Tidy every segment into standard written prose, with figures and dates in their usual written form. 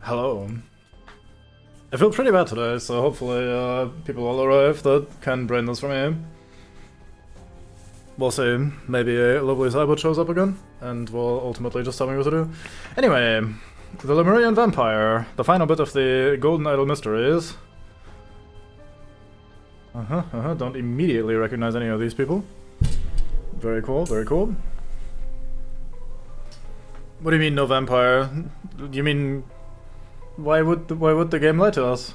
Hello. I feel pretty bad today, so hopefully people will arrive that can brain this for me. We'll see. Maybe a lovely Cybot shows up again, and we'll ultimately just tell me what to do. Anyway, the Lemurian vampire, the final bit of the Golden Idol mysteries. Don't immediately recognize any of these people. Very cool, very cool. What do you mean, no vampire? You mean, why would the game lie to us?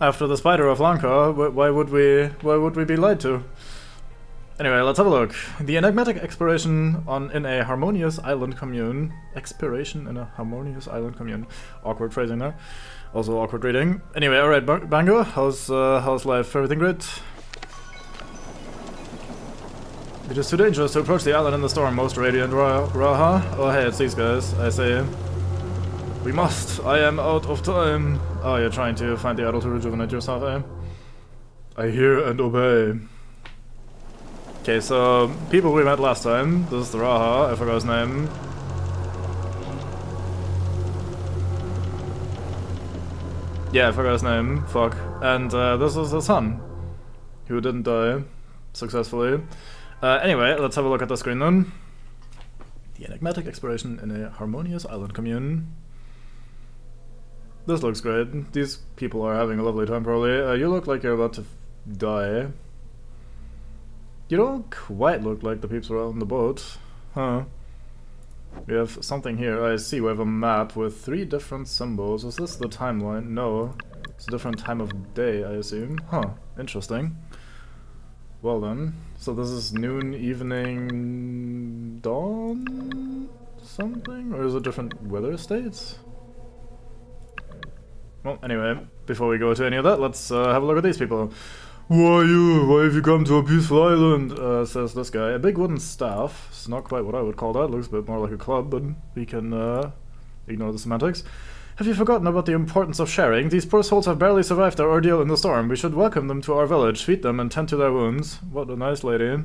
After the spider of Lanka, why would we be lied to? Anyway, let's have a look. The enigmatic expiration in a harmonious island commune. Expiration in a harmonious island commune. Awkward phrasing there. Also awkward reading. Anyway, alright, Bango, how's life? Everything great? It is too dangerous to approach the island in the storm, most radiant Raha. Oh hey, it's these guys, I say. We must, I am out of time. Oh, you're trying to find the idol to rejuvenate yourself, eh? I hear and obey. Okay, so, people we met last time. This is the Raha, I forgot his name. Yeah, I forgot his name, fuck. And this is his son, who didn't die successfully. Anyway, let's have a look at the screen then. The enigmatic expiration in a harmonious island commune. This looks great. These people are having a lovely time probably. You look like you're about to die. You don't quite look like the peeps around the boat. Huh. We have something here. I see we have a map with 3 different symbols. Is this the timeline? No. It's a different time of day, I assume. Huh. Interesting. Well then. So this is noon, evening, dawn? Something? Or is it different weather states? Well, anyway, before we go to any of that, let's have a look at these people. Why you? Why have you come to a peaceful island? Says this guy. A big wooden staff. It's not quite what I would call that. Looks a bit more like a club, but we can ignore the semantics. Have you forgotten about the importance of sharing? These poor souls have barely survived their ordeal in the storm. We should welcome them to our village, feed them, and tend to their wounds. What a nice lady.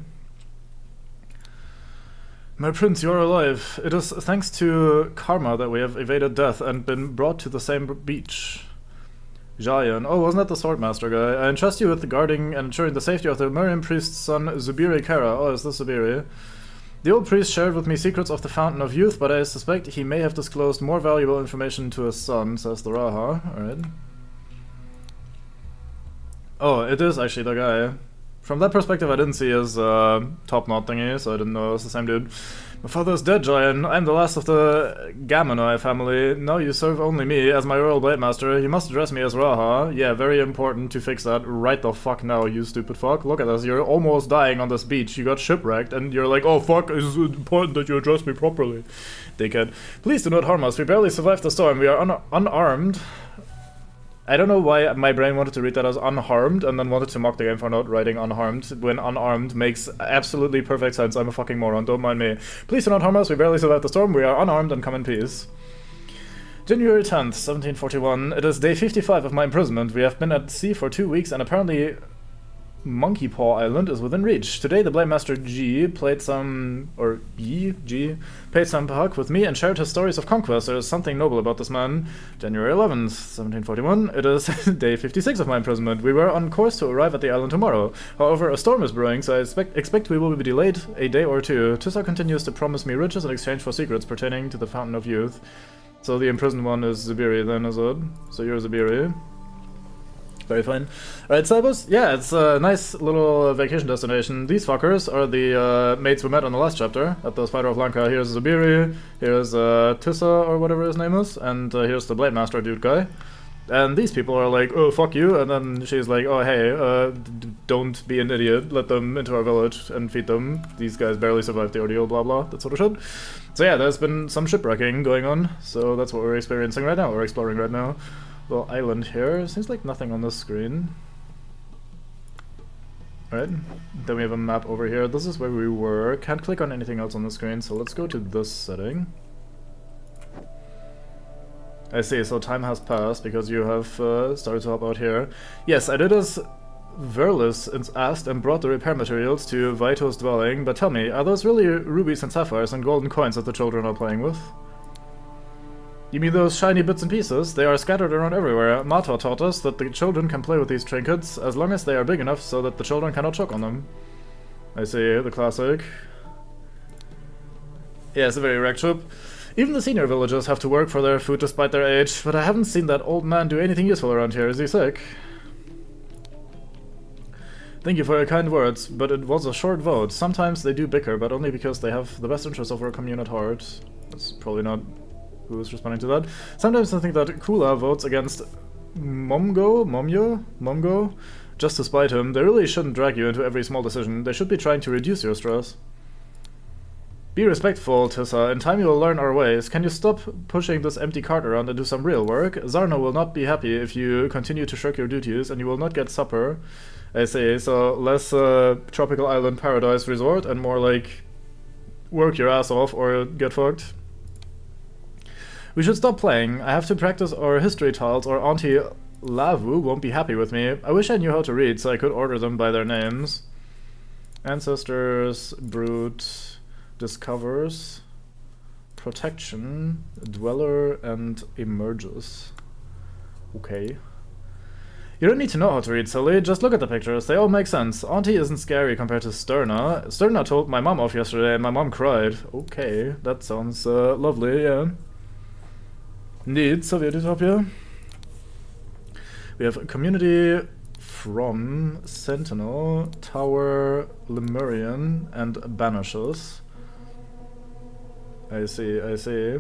My prince, you are alive. It is thanks to karma that we have evaded death and been brought to the same beach. Jayan. Oh, wasn't that the Swordmaster guy? I entrust you with guarding and ensuring the safety of the Lemurian priest's son, Zubiri Kara. Oh, is this Zubiri? The old priest shared with me secrets of the Fountain of Youth, but I suspect he may have disclosed more valuable information to his son, says the Raha. Alright. Oh, it is actually the guy. From that perspective, I didn't see his top knot thingy, so I didn't know it was the same dude. My father is dead, Giant. I'm the last of the Gamonai family. Now you serve only me as my royal blade master. You must address me as Raha. Yeah, very important to fix that right the fuck now, you stupid fuck. Look at this, you're almost dying on this beach. You got shipwrecked, and you're like, oh fuck, it's important that you address me properly. Dickhead. Please do not harm us. We barely survived the storm. We are unarmed. I don't know why my brain wanted to read that as unharmed and then wanted to mock the game for not writing unharmed when unarmed makes absolutely perfect sense. I'm a fucking moron, don't mind me. Please do not harm us, we barely survived the storm, we are unarmed and come in peace. January 10th, 1741. It is day 55 of my imprisonment. We have been at sea for 2 weeks and apparently Monkey Paw Island is within reach. Today the Blade Master G played some... or G played some puck with me and shared his stories of conquest. There is something noble about this man. January 11th, 1741. It is day 56 of my imprisonment. We were on course to arrive at the island tomorrow. However, a storm is brewing, so I expect we will be delayed a day or two. Tusa continues to promise me riches in exchange for secrets pertaining to the Fountain of Youth. So the imprisoned one is Zubiri then, is it? So you're Zubiri. Very fine. Alright, Cybos? Yeah, it's a nice little vacation destination. These fuckers are the mates we met on the last chapter at the Spider of Lanka. Here's Zubiri, here's Tusa or whatever his name is, and here's the Blade Master dude guy. And these people are like, oh, fuck you, and then she's like, oh, hey, don't be an idiot, let them into our village and feed them. These guys barely survived the ordeal, blah blah, that sort of shit. So yeah, there's been some shipwrecking going on, so that's what we're experiencing right now, we're exploring right now. Little island here. Seems like nothing on this screen. Alright, then we have a map over here. This is where we were. Can't click on anything else on the screen, so let's go to this setting. I see, so time has passed because you have started to help out here. Yes, I did as Verlis asked and brought the repair materials to Vito's dwelling, but tell me, are those really rubies and sapphires and golden coins that the children are playing with? You mean those shiny bits and pieces? They are scattered around everywhere. Mata taught us that the children can play with these trinkets as long as they are big enough so that the children cannot choke on them. I see, the classic. Yeah, it's a very wrecked ship. Even the senior villagers have to work for their food despite their age, but I haven't seen that old man do anything useful around here. Is he sick? Thank you for your kind words, but it was a short vote. Sometimes they do bicker, but only because they have the best interests of our commune at heart. That's probably not who is responding to that. Sometimes I think that Kula votes against Momgo, just to spite him. They really shouldn't drag you into every small decision. They should be trying to reduce your stress. Be respectful, Tissa. In time you will learn our ways. Can you stop pushing this empty cart around and do some real work? Zarno will not be happy if you continue to shirk your duties, and you will not get supper. I say, so less tropical island paradise resort and more like work your ass off or get fucked. We should stop playing. I have to practice our history tiles or Auntie Lavu won't be happy with me. I wish I knew how to read so I could order them by their names. Ancestors, Brute, Discovers, Protection, Dweller, and Emerges. Okay. You don't need to know how to read, silly. Just look at the pictures. They all make sense. Auntie isn't scary compared to Sterna. Sterna told my mom off yesterday and my mom cried. Okay, that sounds lovely, yeah. Indeed, Soviet Utopia. We have community from Sentinel, Tower, Lemurian, and Banishes. I see, I see.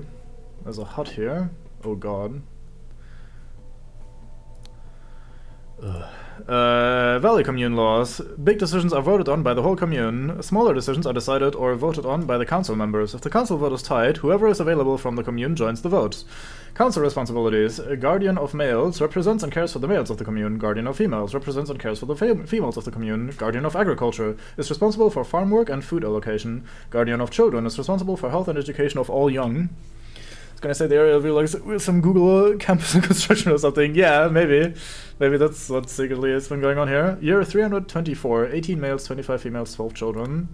There's a hut here. Oh god. Valley commune laws. Big decisions are voted on by the whole commune. Smaller decisions are decided or voted on by the council members. If the council vote is tied, whoever is available from the commune joins the vote. Council responsibilities. Guardian of males represents and cares for the males of the commune. Guardian of females represents and cares for the females of the commune. Guardian of agriculture is responsible for farm work and food allocation. Guardian of children is responsible for health and education of all young. Gonna say the area will be like some Google campus construction or something. Yeah, maybe. Maybe that's what secretly has been going on here. Year 324, 18 males, 25 females, 12 children.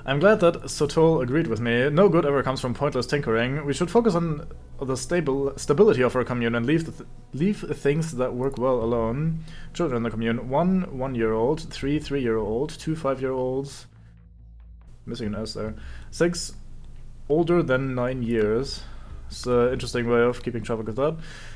I'm glad that Sotol agreed with me. No good ever comes from pointless tinkering. We should focus on the stability of our commune and leave things that work well alone. Children in the commune. 1 1-year-old, 3 3-year-old, 2 5-year-olds. Missing an S there. 6 older than 9 years. It's an interesting way of keeping track of that.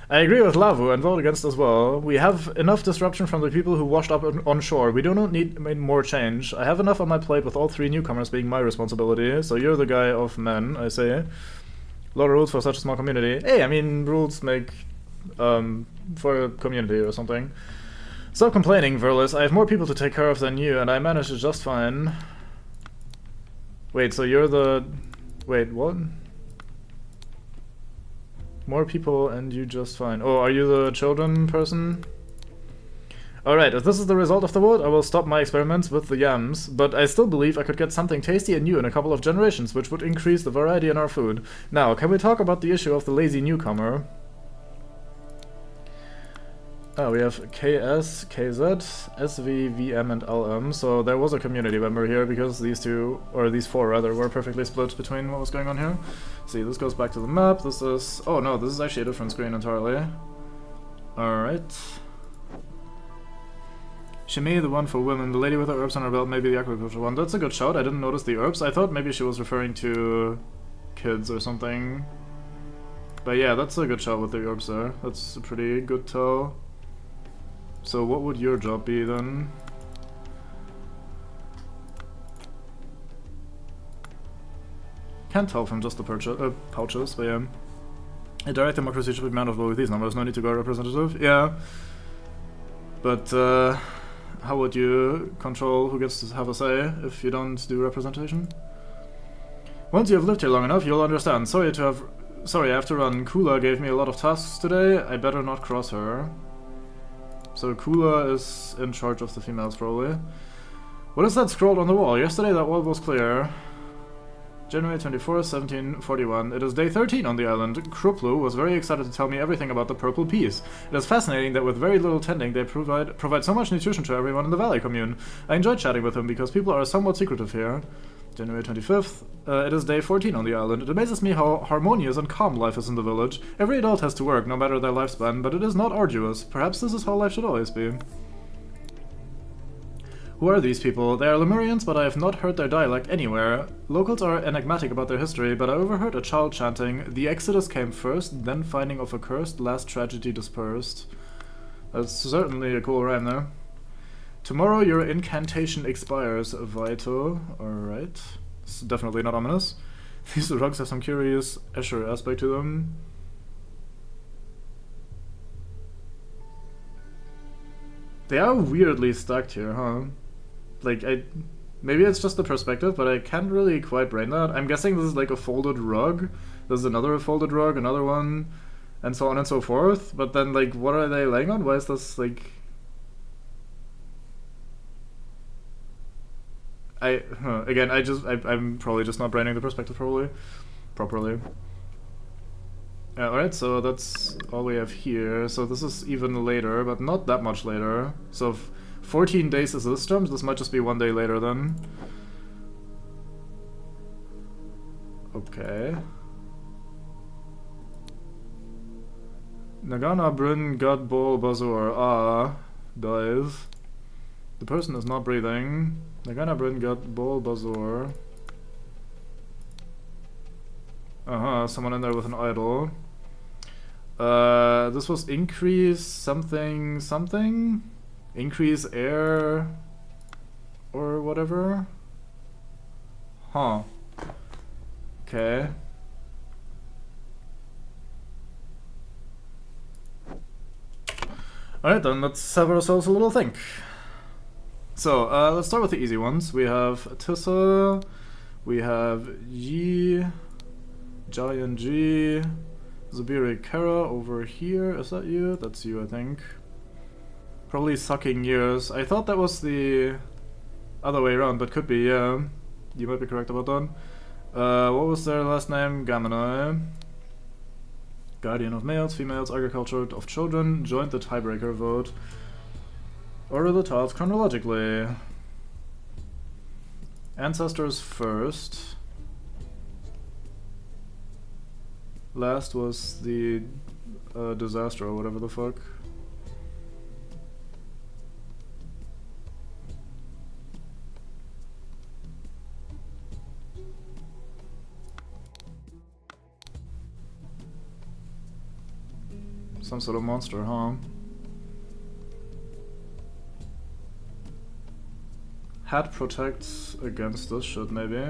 I agree with Lavu and vote against as well. We have enough disruption from the people who washed up on shore. We do not need more change. I have enough on my plate with all 3 newcomers being my responsibility. So you're the guy of men, I say. A lot of rules for such a small community. Hey, I mean, rules make for a community or something. Stop complaining, Verlis. I have more people to take care of than you, and I manage it just fine. Wait, so you're the... Wait, what? More people and you just fine. Oh, are you the children person? Alright, if this is the result of the vote, I will stop my experiments with the yams, but I still believe I could get something tasty and new in a couple of generations, which would increase the variety in our food. Now, can we talk about the issue of the lazy newcomer? Oh, we have KS, KZ, SV, VM, and LM, so there was a community member here because these 2, or these 4 rather, were perfectly split between what was going on here. See, this goes back to the map, this is... Oh no, this is actually a different screen entirely. Alright. Shimei, the one for women, the lady with the herbs on her belt, maybe the agriculture one. That's a good shout, I didn't notice the herbs. I thought maybe she was referring to kids or something. But yeah, that's a good shout with the herbs there. That's a pretty good tell. So what would your job be then? Can't tell from just the pouches, but yeah. A direct democracy should be manageable with these numbers, no need to go representative. Yeah. But how would you control who gets to have a say if you don't do representation? Once you have lived here long enough, you'll understand. Sorry, I have to run. Kula gave me a lot of tasks today. I better not cross her. So Kula is in charge of the females, probably. What is that scrolled on the wall? Yesterday that wall was clear. January 24th, 1741. It is day 13 on the island. Kruplu was very excited to tell me everything about the purple peas. It is fascinating that with very little tending they provide so much nutrition to everyone in the valley commune. I enjoyed chatting with him because people are somewhat secretive here. January 25th. It is day 14 on the island. It amazes me how harmonious and calm life is in the village. Every adult has to work, no matter their lifespan, but it is not arduous. Perhaps this is how life should always be. Who are these people? They are Lemurians, but I have not heard their dialect anywhere. Locals are enigmatic about their history, but I overheard a child chanting, "The Exodus came first, then finding of accursed, last tragedy dispersed." That's certainly a cool rhyme there. Tomorrow your incantation expires, Vito. Alright. It's definitely not ominous. These rugs have some curious Escher aspect to them. They are weirdly stacked here, huh? Like, maybe it's just the perspective, but I can't really quite brain that. I'm guessing this is like a folded rug. There's another folded rug, another one, and so on and so forth. But then, like, what are they laying on? Why is this, like... Again, I'm probably just not braining the perspective properly. Alright, so that's all we have here. So this is even later, but not that much later. So 14 days is this term, this might just be 1 day later then. Okay. Nagana Bryn Gad Bol Bazur. Dies. The person is not breathing. Nagana Bryn Gad Bol Bazur. Someone in there with an idol. This was increase something. Increase air or whatever. Huh. Okay. Alright then, let's have ourselves a little think. So, let's start with the easy ones. We have Tissa, we have Yi, Giant G, Zubiri Kara over here. Is that you? That's you, I think. Probably sucking years. I thought that was the other way around, but could be, yeah. You might be correct about that. What was their last name? Gamanoi. Guardian of males, females, agriculture of children. Joined the tiebreaker vote. Order the tiles chronologically. Ancestors first. Last was the disaster or whatever the fuck. Some sort of monster, huh? Hat protects against this shit, maybe.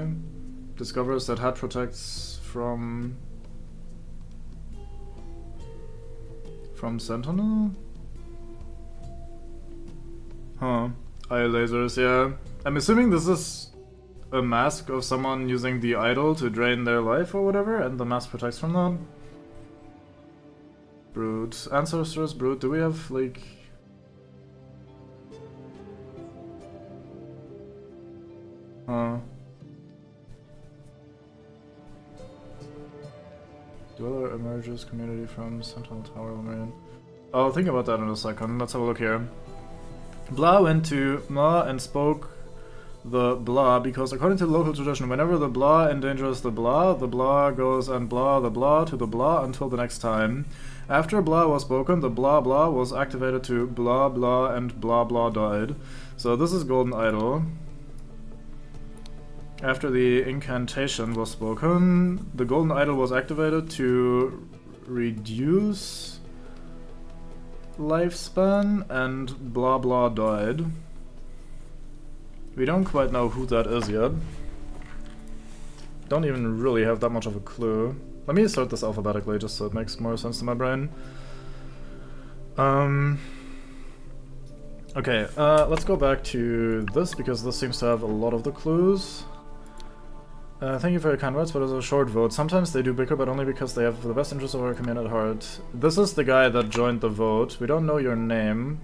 Discovers that hat protects from Sentinel? Huh. Eye lasers, yeah. I'm assuming this is a mask of someone using the idol to drain their life or whatever, and the mask protects from that. Brood. Ancestors, Brood. Do we have, like... Dweller emerges community from Sentinel Tower Lemurian. I'll think about that in a second. Let's have a look here. Blah went to Ma and spoke the blah because according to local tradition, whenever the blah endangers the blah goes and blah the blah to the blah until the next time. After blah was spoken, the blah blah was activated to blah blah and blah blah died. So this is Golden Idol. After the incantation was spoken, the Golden Idol was activated to reduce lifespan and blah blah died. We don't quite know who that is yet. Don't even really have that much of a clue. Let me sort this alphabetically just so it makes more sense to my brain. Okay, let's go back to this because this seems to have a lot of the clues. Thank you for your kind words, but as a short vote. Sometimes they do bicker, but only because they have the best interests of our community at heart. This is the guy that joined the vote. We don't know your name.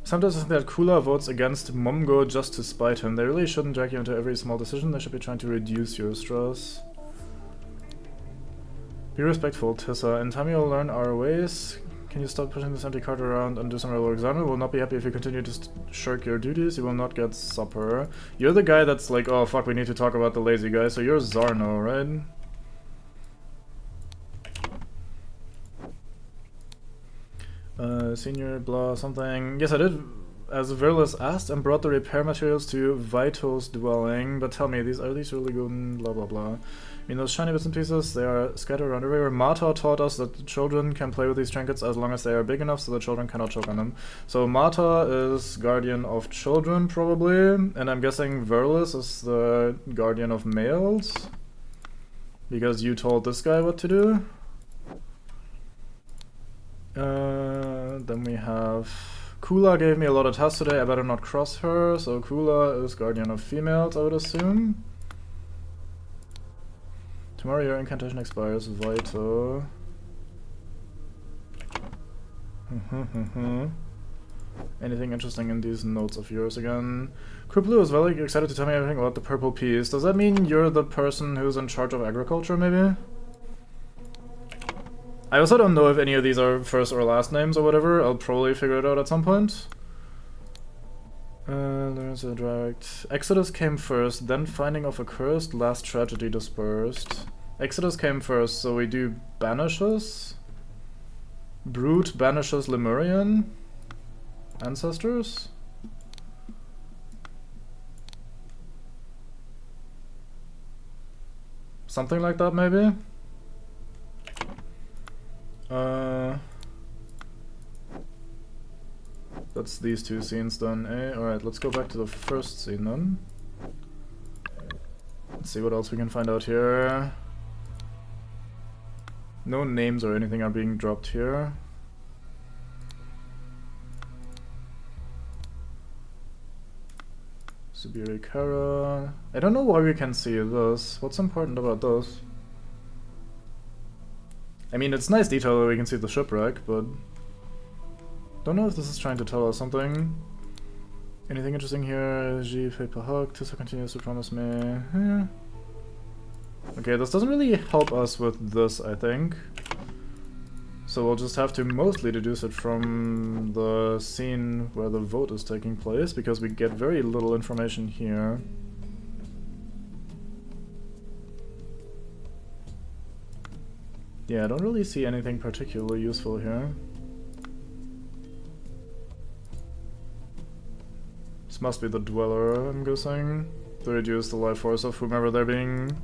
Sometimes I think that Kula votes against Momgo just to spite him. They really shouldn't drag you into every small decision. They should be trying to reduce your stress. Be respectful, Tissa. In time you'll learn our ways. Can you stop pushing this empty cart around and do some real work? Zarno will not be happy if you continue to shirk your duties. You will not get supper. You're the guy that's like, oh fuck, we need to talk about the lazy guy. So you're Zarno, right? Senior blah something. Yes, I did. As Virlus asked, and brought the repair materials to Vito's dwelling. But tell me, are these really good? Blah blah blah. I mean, those shiny bits and pieces, they are scattered around everywhere. Mata taught us that the children can play with these trinkets as long as they are big enough so the children cannot choke on them. So Mata is guardian of children, probably. And I'm guessing Virlus is the guardian of males. Because you told this guy what to do. Then we have... Kula gave me a lot of tasks today, I better not cross her. So Kula is guardian of females, I would assume. Tomorrow your incantation expires, Vito. Anything interesting in these notes of yours again? Kruplu is very excited to tell me everything about the purple peas. Does that mean you're the person who's in charge of agriculture, maybe? I also don't know if any of these are first or last names or whatever. I'll probably figure it out at some point. There's a direct. Exodus came first, then finding of accursed, last tragedy dispersed. Exodus came first, so we do banishes. Brute banishes Lemurian. Ancestors. Something like that, maybe? That's these two scenes done, eh? Alright, let's go back to the first scene then. Let's see what else we can find out here. No names or anything are being dropped here. Subiri Kara. I don't know why we can see this. What's important about this? I mean, it's nice detail that we can see the shipwreck, but... Don't know if this is trying to tell us something. Anything interesting here? G. Paper Hug. Tissa continues to promise me... Eh. Okay, this doesn't really help us with this, I think. So we'll just have to mostly deduce it from the scene where the vote is taking place, because we get very little information here. Yeah, I don't really see anything particularly useful here. This must be the Dweller, I'm guessing. To reduce the life force of whomever that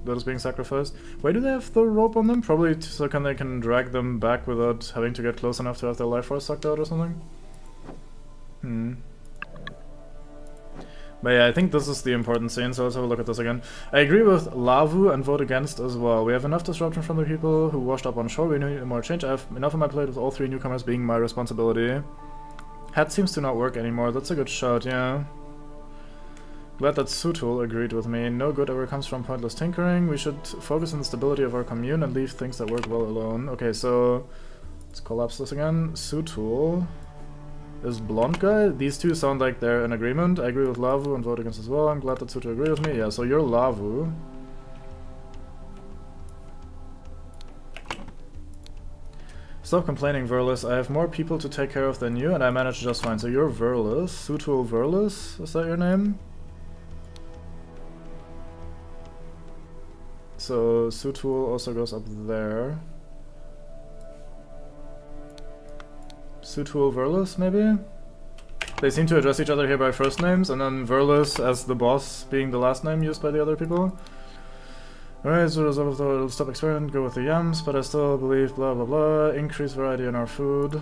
is being sacrificed. Why do they have the rope on them? Probably so they can drag them back without having to get close enough to have their life force sucked out or something? But yeah, I think this is the important scene, so let's have a look at this again. I agree with Lavu and vote against as well. We have enough disruption from the people who washed up on shore. We need more change. I have enough on my plate with all three newcomers being my responsibility. Hat seems to not work anymore. That's a good shot, yeah. Glad that Sutul agreed with me. No good ever comes from pointless tinkering. We should focus on the stability of our commune and leave things that work well alone. Okay, so let's collapse this again. Sutul is blonde guy. These two sound like they're in agreement. I agree with Lavu and vote against as well. I'm glad that Sutul agreed with me. Yeah, so you're Lavu. Stop complaining, Virlus. I have more people to take care of than you, and I manage just fine. So you're Virlus. Sutul Virlus? Is that your name? So Sutul also goes up there. Sutul Virlus, maybe? They seem to address each other here by first names, and then Virlus as the boss being the last name used by the other people. Alright, so as a result of the stop experiment, go with the yams, but I still believe blah blah blah, increase variety in our food.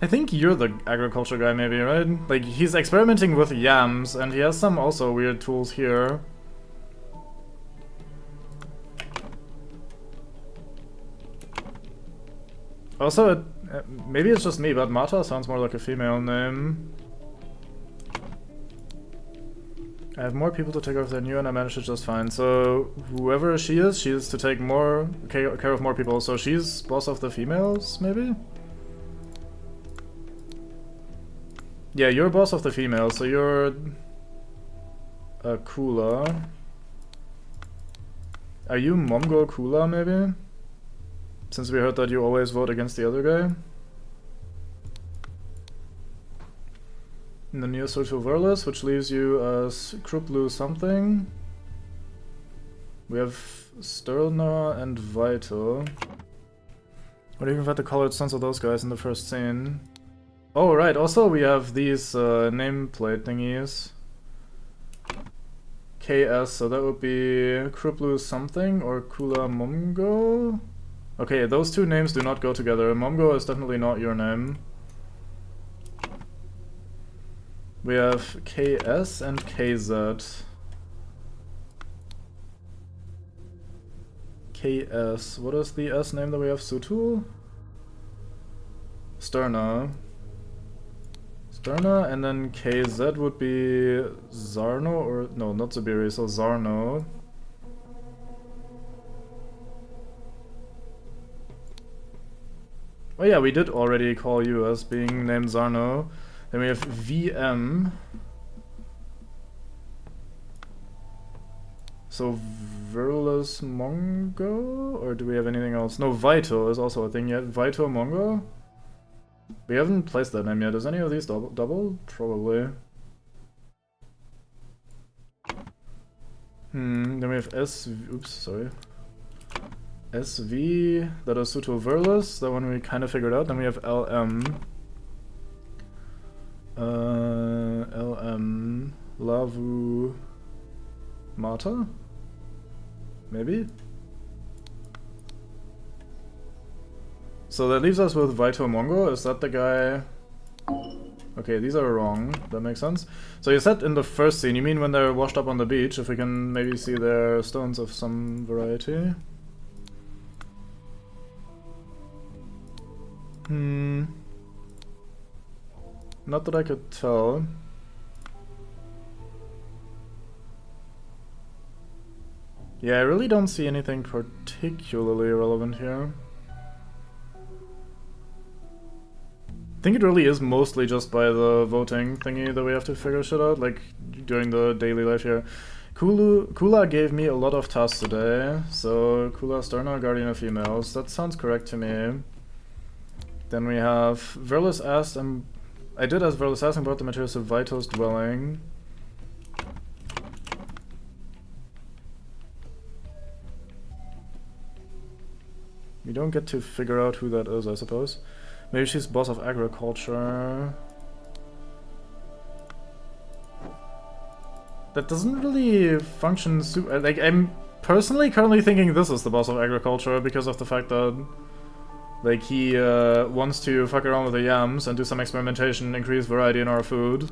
I think you're the agriculture guy maybe, right? Like, he's experimenting with yams, and he has some also weird tools here. Also, maybe it's just me, but Mata sounds more like a female name. I have more people to take care of than you, and I managed it just fine. So, whoever she is to take more care of more people. So she's boss of the females, maybe? Yeah, you're boss of the females, so you're... Kula. Are you Mongol Kula, maybe? Since we heard that you always vote against the other guy. And then you're Social Verless, which leaves you as Kruplu something. We have Sterna and Vito. What do you have to call it sons of those guys in the first scene? Oh right, also we have these nameplate thingies. KS, so that would be Kruplu something or Kula Mumgo? Okay, those two names do not go together. Mumgo is definitely not your name. We have KS and KZ. KS. What is the S name that we have? Sutul? Sterna. Sterna, and then KZ would be Zarno, or no, not Zubiri, so Zarno. Oh yeah, we did already call you as being named Zarno. Then we have VM. So Verless Mongo? Or do we have anything else? No, Vito is also a thing yet. Vito Mongo? We haven't placed that name yet. Is any of these double? Probably. Then we have oops, sorry. SV, that is Suto Verless, that one we kind of figured out. Then we have LM. LM, Lavu Mata? Maybe? So that leaves us with Vito Mongo. Is that the guy? Okay, these are wrong. That makes sense. So you said in the first scene, you mean when they're washed up on the beach, if we can maybe see their stones of some variety? Not that I could tell. Yeah, I really don't see anything particularly relevant here. I think it really is mostly just by the voting thingy that we have to figure shit out, like during the daily life here. Kula gave me a lot of tasks today, so Kula Sterna, Guardian of Females. That sounds correct to me. Then we have Verless asked, and I did ask Verless asked and brought the materials to Vito's dwelling. We don't get to figure out who that is, I suppose. Maybe she's boss of agriculture. That doesn't really function super. Like, I'm personally currently thinking this is the boss of agriculture because of the fact that, like, he wants to fuck around with the yams and do some experimentation, increase variety in our food.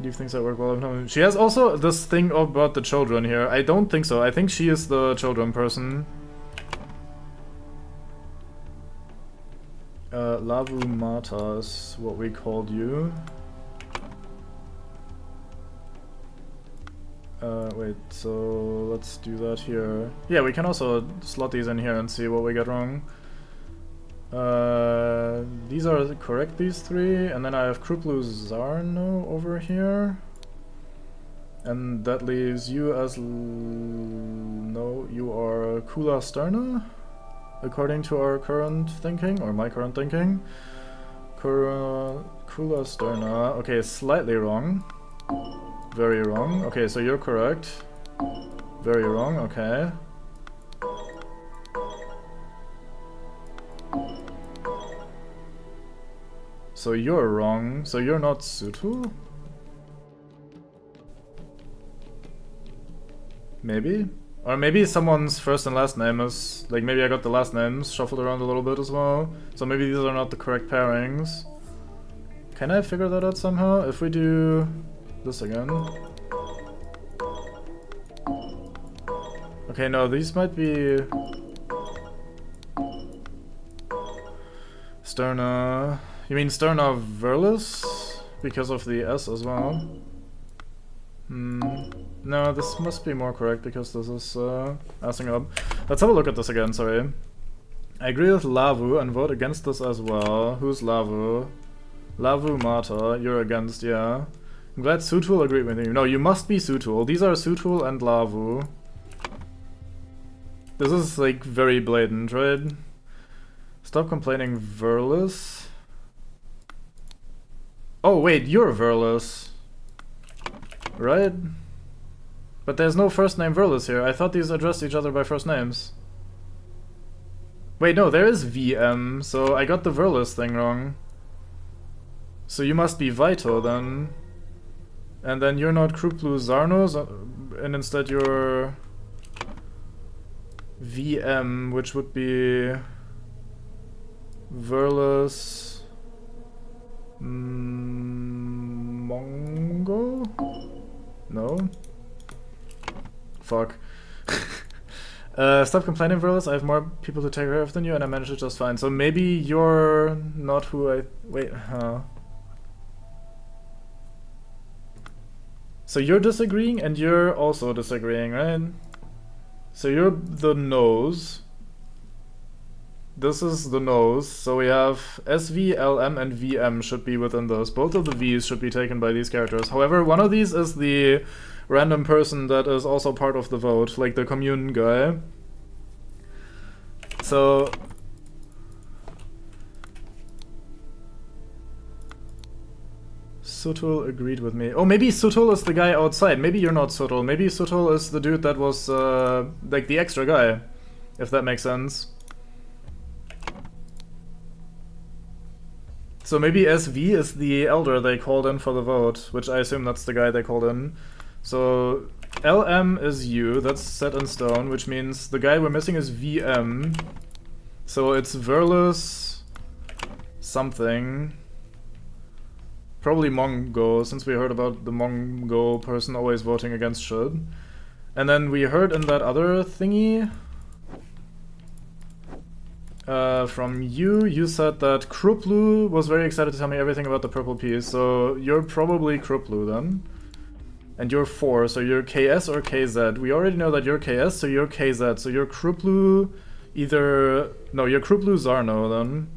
Do you think that work well? She has also this thing about the children here. I don't think so. I think she is the children person. Lavu Mata is what we called you. Wait, so let's do that here. Yeah, we can also slot these in here and see what we get wrong. These are correct, these three, and then I have Kruplu Zarno over here. And that leaves you as... no, you are Kula Sterna, according to our current thinking, or my current thinking. Kula Sterna, okay, slightly wrong. Very wrong. Okay, so you're correct. Very wrong, okay. So you're wrong. So you're not Sutu? Maybe? Or maybe someone's first and last name is... like, maybe I got the last names shuffled around a little bit as well. So maybe these are not the correct pairings. Can I figure that out somehow? If we do... this again. Okay, no, these might be... Sterna... You mean Sterna Verless? Because of the S as well? No, this must be more correct because this is assing up. Let's have a look at this again, sorry. I agree with Lavu and vote against this as well. Who's Lavu? Lavu Mata, you're against, yeah. I'm glad Sutul agreed with you. No, you must be Sutul. These are Sutul and Lavu. This is like very blatant, right? Stop complaining, Verlis. Oh wait, you're Verlis. Right? But there's no first name Verlis here. I thought these addressed each other by first names. Wait, no, there is VM, so I got the Verlis thing wrong. So you must be Vito then. And then you're not Kruplu Zarno, and instead you're VM, which would be Verlis Mongo? No? Fuck. Stop complaining, Verlis. I have more people to take care of than you, and I manage it just fine. So maybe you're not who I... Wait, huh? So you're disagreeing, and you're also disagreeing, right? So you're the nose. This is the nose. So we have SV, LM, and VM should be within those. Both of the V's should be taken by these characters. However, one of these is the random person that is also part of the vote, like the commune guy. So Sutul agreed with me. Oh, maybe Sutul is the guy outside. Maybe you're not Sutul. Maybe Sutul is the dude that was like the extra guy, if that makes sense. So maybe SV is the elder they called in for the vote, which I assume that's the guy they called in. So LM is you, that's set in stone, which means the guy we're missing is VM. So it's Verlis something. Probably Mongo, since we heard about the Mongo person always voting against shit. And then we heard in that other thingy from you said that Kruplu was very excited to tell me everything about the purple piece, so you're probably Kruplu then. And you're 4, so you're KS or KZ. We already know that you're KS, so you're KZ. So you're Kruplu either... No, you're Kruplu Zarno then.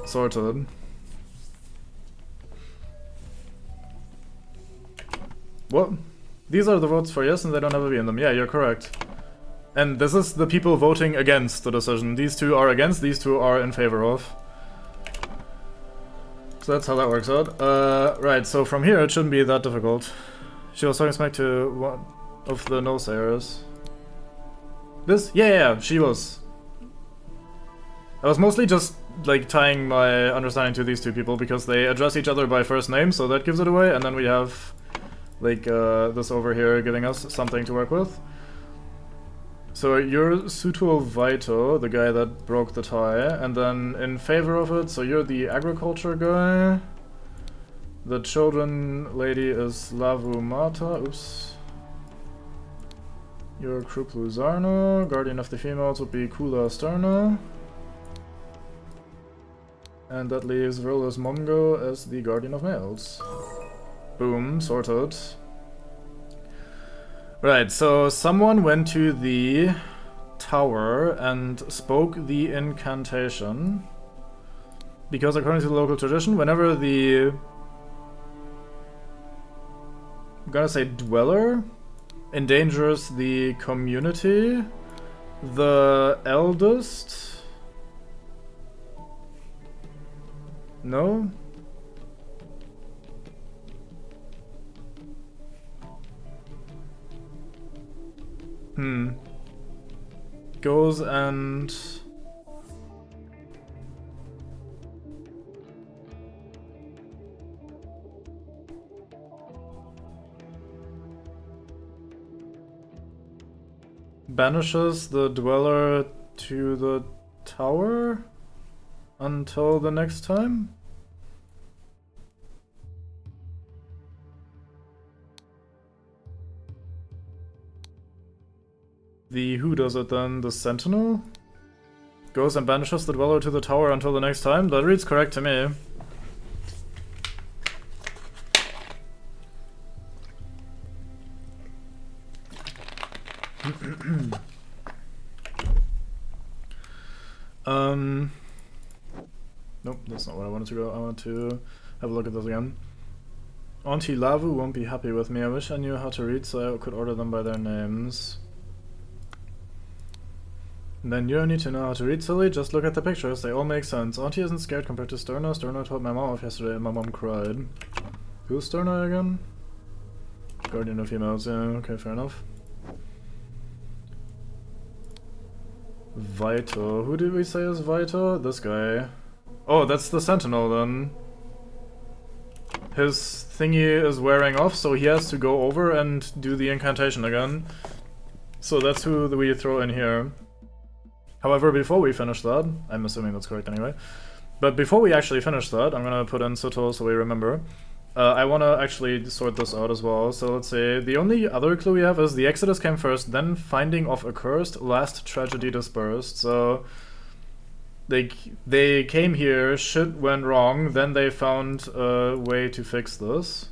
Sorted. What? These are the votes for yes and they don't have a V in them. Yeah, you're correct. And this is the people voting against the decision. These two are against, these two are in favor of. So that's how that works out. Right, so from here it shouldn't be that difficult. She was talking smack to one of the no-sayers. This? Yeah, she was. I was mostly just like tying my understanding to these two people because they address each other by first name, so that gives it away, and then we have like this over here giving us something to work with. So you're Sutul Vito, the guy that broke the tie, and then in favor of it, so you're the agriculture guy. The children lady is Lavu Mata, oops. You're Kruplu Zarno, guardian of the females would be Kula Starna. And that leaves Verlis Mongo as the guardian of males. Boom, sorted. Right, so someone went to the tower and spoke the incantation. Because according to the local tradition, whenever the... I'm gonna say dweller endangers the community, the eldest... No? Goes and... banishes the dweller to the tower until the next time? Who does it then? The sentinel? Goes and banishes the dweller to the tower until the next time? That reads correct to me. Nope, that's not where I wanted to go. I want to have a look at this again. Auntie Lavu won't be happy with me. I wish I knew how to read so I could order them by their names. Then you don't need to know how to read, silly. Just look at the pictures. They all make sense. Auntie isn't scared compared to Sterno. Sterno told my mom off yesterday and my mom cried. Who's Sterno again? Guardian of females. Yeah, okay, fair enough. Vito. Who did we say is Vito? This guy. Oh, that's the Sentinel then. His thingy is wearing off, so he has to go over and do the incantation again. So that's who we throw in here. However, before we finish that, I'm assuming that's correct anyway, but before we actually finish that, I'm gonna put in Suto so we remember. I wanna actually sort this out as well, so let's say the only other clue we have is the Exodus came first, then finding of accursed, last tragedy dispersed, so they came here, shit went wrong, then they found a way to fix this.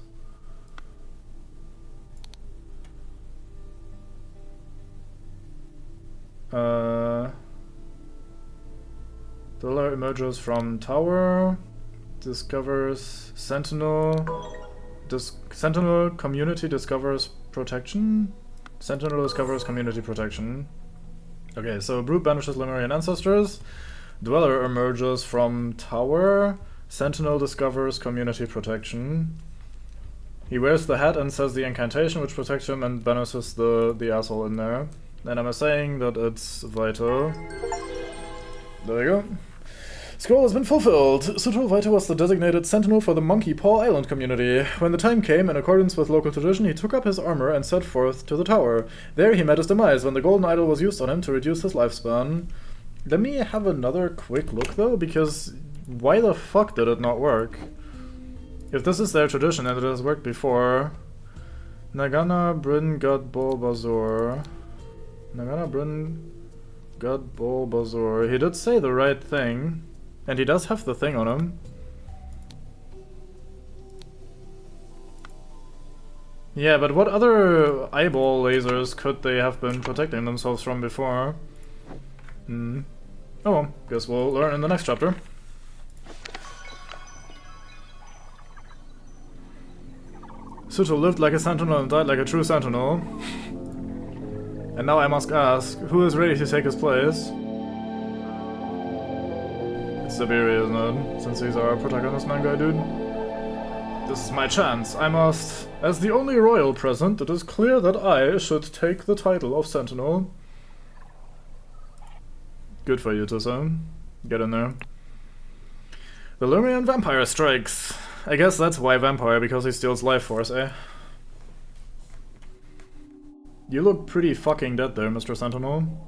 Dollar emerges from tower, discovers Sentinel, Sentinel community discovers protection? Sentinel discovers community protection. Okay, so Brute banishes Lemurian ancestors, Dweller emerges from tower, Sentinel discovers community protection. He wears the hat and says the incantation which protects him and banishes the asshole in there. And I'm saying that it's Vito. There you go. Scroll has been fulfilled. Suto Vito was the designated sentinel for the Monkey Paw Island community. When the time came, in accordance with local tradition, he took up his armor and set forth to the tower. There he met his demise when the golden idol was used on him to reduce his lifespan. Let me have another quick look though, because why the fuck did it not work? If this is their tradition and it has worked before... Nagana Bryn Gud Bol Bazor. Nagana Bryn Gud Bol Bazor. He did say the right thing. And he does have the thing on him. Yeah, but what other eyeball lasers could they have been protecting themselves from before? Oh well, guess we'll learn in the next chapter. Suto lived like a sentinel and died like a true sentinel. And now I must ask, who is ready to take his place? It's Zabiri, isn't it? Since he's our protagonist man guy, dude. This is my chance. I must... As the only royal present, it is clear that I should take the title of Sentinel. Good for you, Tusa. Get in there. The Lemurian vampire strikes. I guess that's why vampire, because he steals life force, eh? You look pretty fucking dead there, Mr. Sentinel.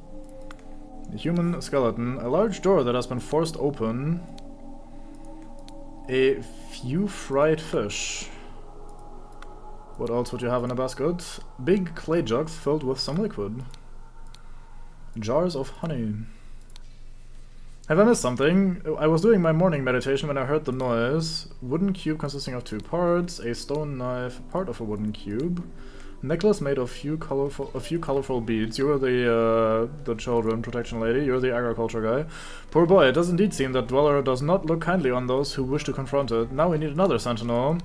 A human skeleton. A large door that has been forced open. A few fried fish. What else would you have in a basket? Big clay jugs filled with some liquid. Jars of honey. Have I missed something? I was doing my morning meditation when I heard the noise. Wooden cube consisting of 2 parts. A stone knife, part of a wooden cube. Necklace made of a few colorful beads. You're the children protection lady. You're the agriculture guy. Poor boy, it does indeed seem that Dweller does not look kindly on those who wish to confront it. Now we need another sentinel.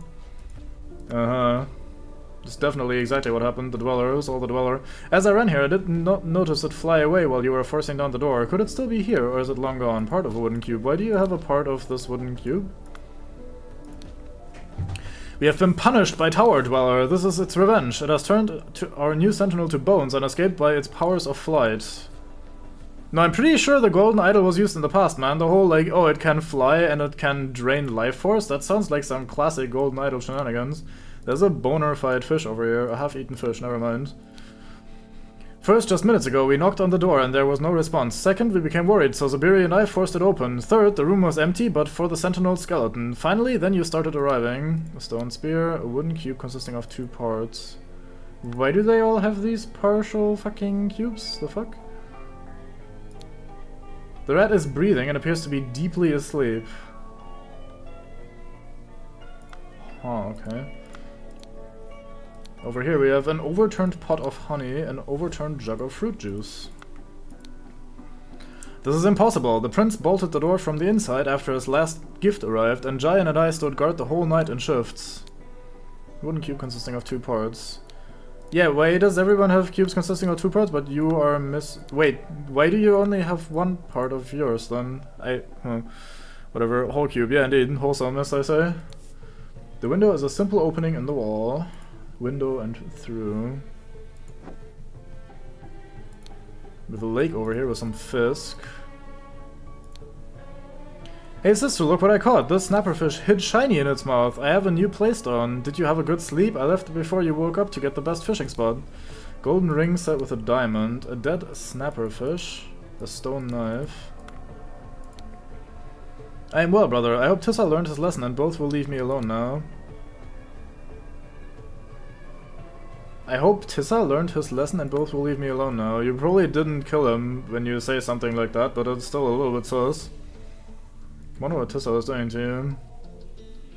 It's definitely exactly what happened. The Dweller was all the Dweller. As I ran here, I did not notice it fly away while you were forcing down the door. Could it still be here, or is it long gone? Part of a wooden cube. Why do you have a part of this wooden cube? We have been punished by Tower Dweller. This is its revenge. It has turned our new sentinel to bones and escaped by its powers of flight. No, I'm pretty sure the golden idol was used in the past, man. The whole, like, oh, it can fly and it can drain life force? That sounds like some classic golden idol shenanigans. There's a boner-fied fish over here. A half-eaten fish, never mind. First, just minutes ago, we knocked on the door and there was no response. Second, we became worried, so Zabiri and I forced it open. Third, the room was empty, but for the sentinel skeleton. Finally, then you started arriving. A stone spear, a wooden cube consisting of 2 parts. Why do they all have these partial fucking cubes? The fuck? The rat is breathing and appears to be deeply asleep. Oh, okay. Over here we have an overturned pot of honey, an overturned jug of fruit juice. This is impossible. The prince bolted the door from the inside after his last gift arrived, and Jai and I stood guard the whole night in shifts. Wooden cube consisting of 2 parts. Yeah, why does everyone have cubes consisting of 2 parts, but you are Wait, why do you only have 1 part of yours then? Whatever, whole cube. Yeah, indeed, wholesome, as I say. The window is a simple opening in the wall. Window and through. With a lake over here with some fisk. Hey sister, look what I caught! This snapperfish hid shiny in its mouth. I have a new playstone. Did you have a good sleep? I left before you woke up to get the best fishing spot. Golden ring set with a diamond, a dead snapperfish, a stone knife. I am well, brother. I hope Tissa learned his lesson and both will leave me alone now. I hope Tissa learned his lesson and both will leave me alone now. You probably didn't kill him when you say something like that, but it's still a little bit sus. Wonder what Tissa was doing to you.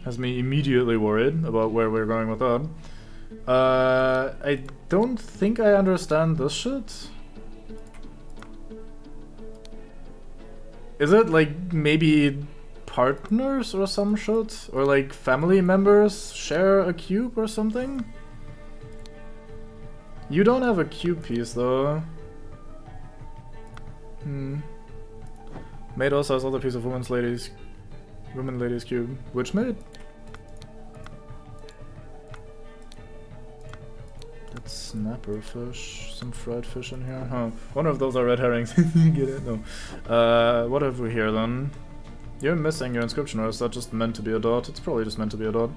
Has me immediately worried about where we're going with that. I don't think I understand this shit. Is it like maybe partners or some shit? Or like family members share a cube or something? You don't have a cube piece though. Maid also has other piece of women ladies cube. Which maid? That's snapper fish. Some fried fish in here. Huh. Wonder if those are red herrings. Get it? No. What have we here then? You're missing your inscription, or is that just meant to be a dot? It's probably just meant to be a dot.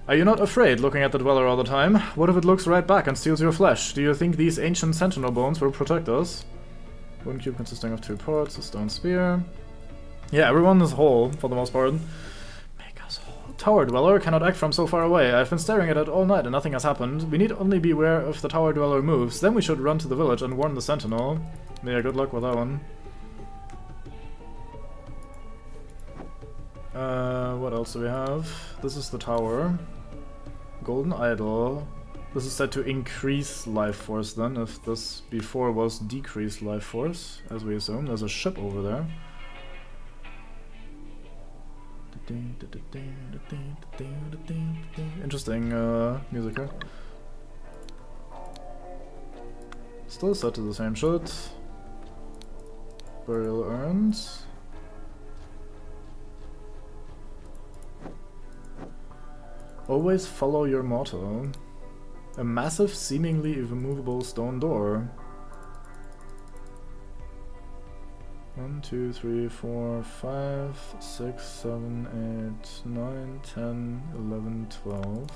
Are you not afraid looking at the Dweller all the time? What if it looks right back and steals your flesh? Do you think these ancient sentinel bones will protect us? One cube consisting of 2 parts, a stone spear. Yeah, everyone is whole, for the most part. Make us whole. Tower Dweller cannot act from so far away. I've been staring at it all night and nothing has happened. We need only beware if the Tower Dweller moves. Then we should run to the village and warn the sentinel. Yeah, good luck with that one. What else do we have? This is the tower. Golden idol. This is said to increase life force then, if this before was decreased life force, as we assume. There's a ship over there. Interesting music here. Still set to the same shit. Burial urns. Always follow your motto. A massive, seemingly immovable stone door. 1, 2, 3, 4, 5, 6, 7, 8, 9, 10, 11, 12.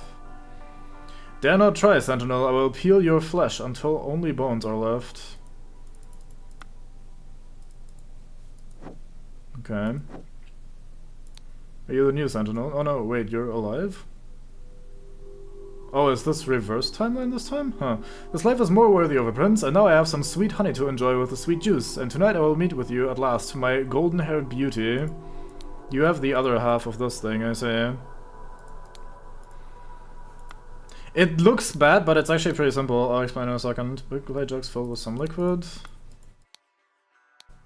Dare not try, Sentinel. I will peel your flesh until only bones are left. Okay. Are you the new Sentinel? Oh no, wait, you're alive? Oh, is this reverse timeline this time? Huh. This life is more worthy of a prince, and now I have some sweet honey to enjoy with the sweet juice. And tonight I will meet with you at last, my golden-haired beauty. You have the other half of this thing, I say. It looks bad, but it's actually pretty simple. I'll explain in a second. Big clay jugs filled with some liquid.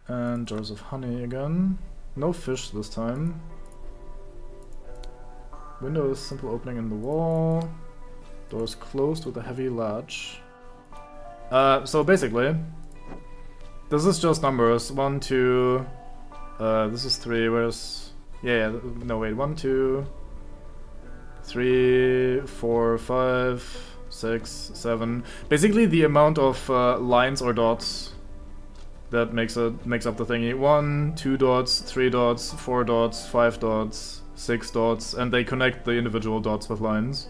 And jars of honey again. No fish this time. Window is simple opening in the wall. Doors closed with a heavy latch. So basically, this is just numbers. 1, 2, this is 3, where's... Yeah, no wait, 1, 2, 3, 4, 5, 6, 7. Basically the amount of lines or dots that makes up the thingy. 1, 2 dots, 3 dots, 4 dots, 5 dots, 6 dots, and they connect the individual dots with lines.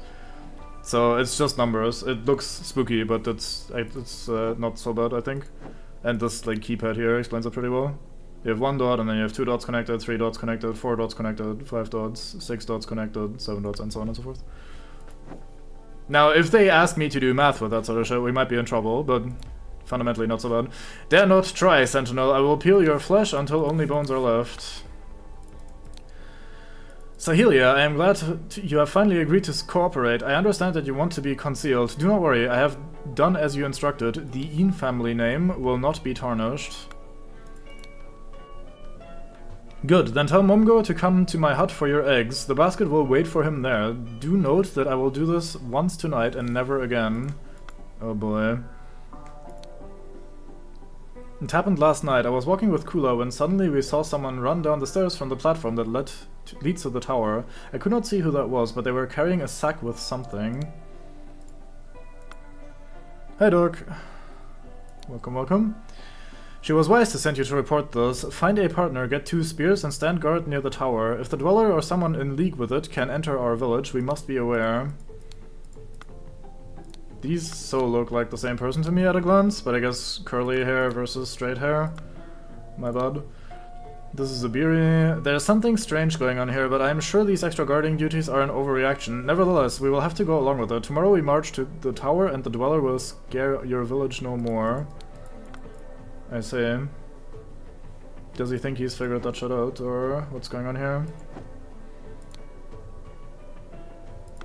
So it's just numbers. It looks spooky, but it's not so bad, I think. And this like keypad here explains it pretty well. You have 1 dot, and then you have 2 dots connected, 3 dots connected, 4 dots connected, 5 dots, 6 dots connected, 7 dots, and so on and so forth. Now, if they ask me to do math with that sort of shit, we might be in trouble, but fundamentally not so bad. Dare not try, Sentinel. I will peel your flesh until only bones are left. Sahelia, I am glad you have finally agreed to cooperate. I understand that you want to be concealed. Do not worry, I have done as you instructed. The Een family name will not be tarnished. Good, then tell Mumgo to come to my hut for your eggs. The basket will wait for him there. Do note that I will do this once tonight and never again. Oh boy. It happened last night. I was walking with Kula when suddenly we saw someone run down the stairs from the platform that leads to the tower. I could not see who that was, but they were carrying a sack with something. Hey, Doc. Welcome, welcome. She was wise to send you to report this. Find a partner, get 2 spears, and stand guard near the tower. If the dweller or someone in league with it can enter our village, we must be aware. These so look like the same person to me at a glance, but I guess curly hair versus straight hair. My bad. This is Iberi. There's something strange going on here, but I'm sure these extra guarding duties are an overreaction. Nevertheless, we will have to go along with it. Tomorrow we march to the tower and the dweller will scare your village no more. I see. Does he think he's figured that shit out, or what's going on here?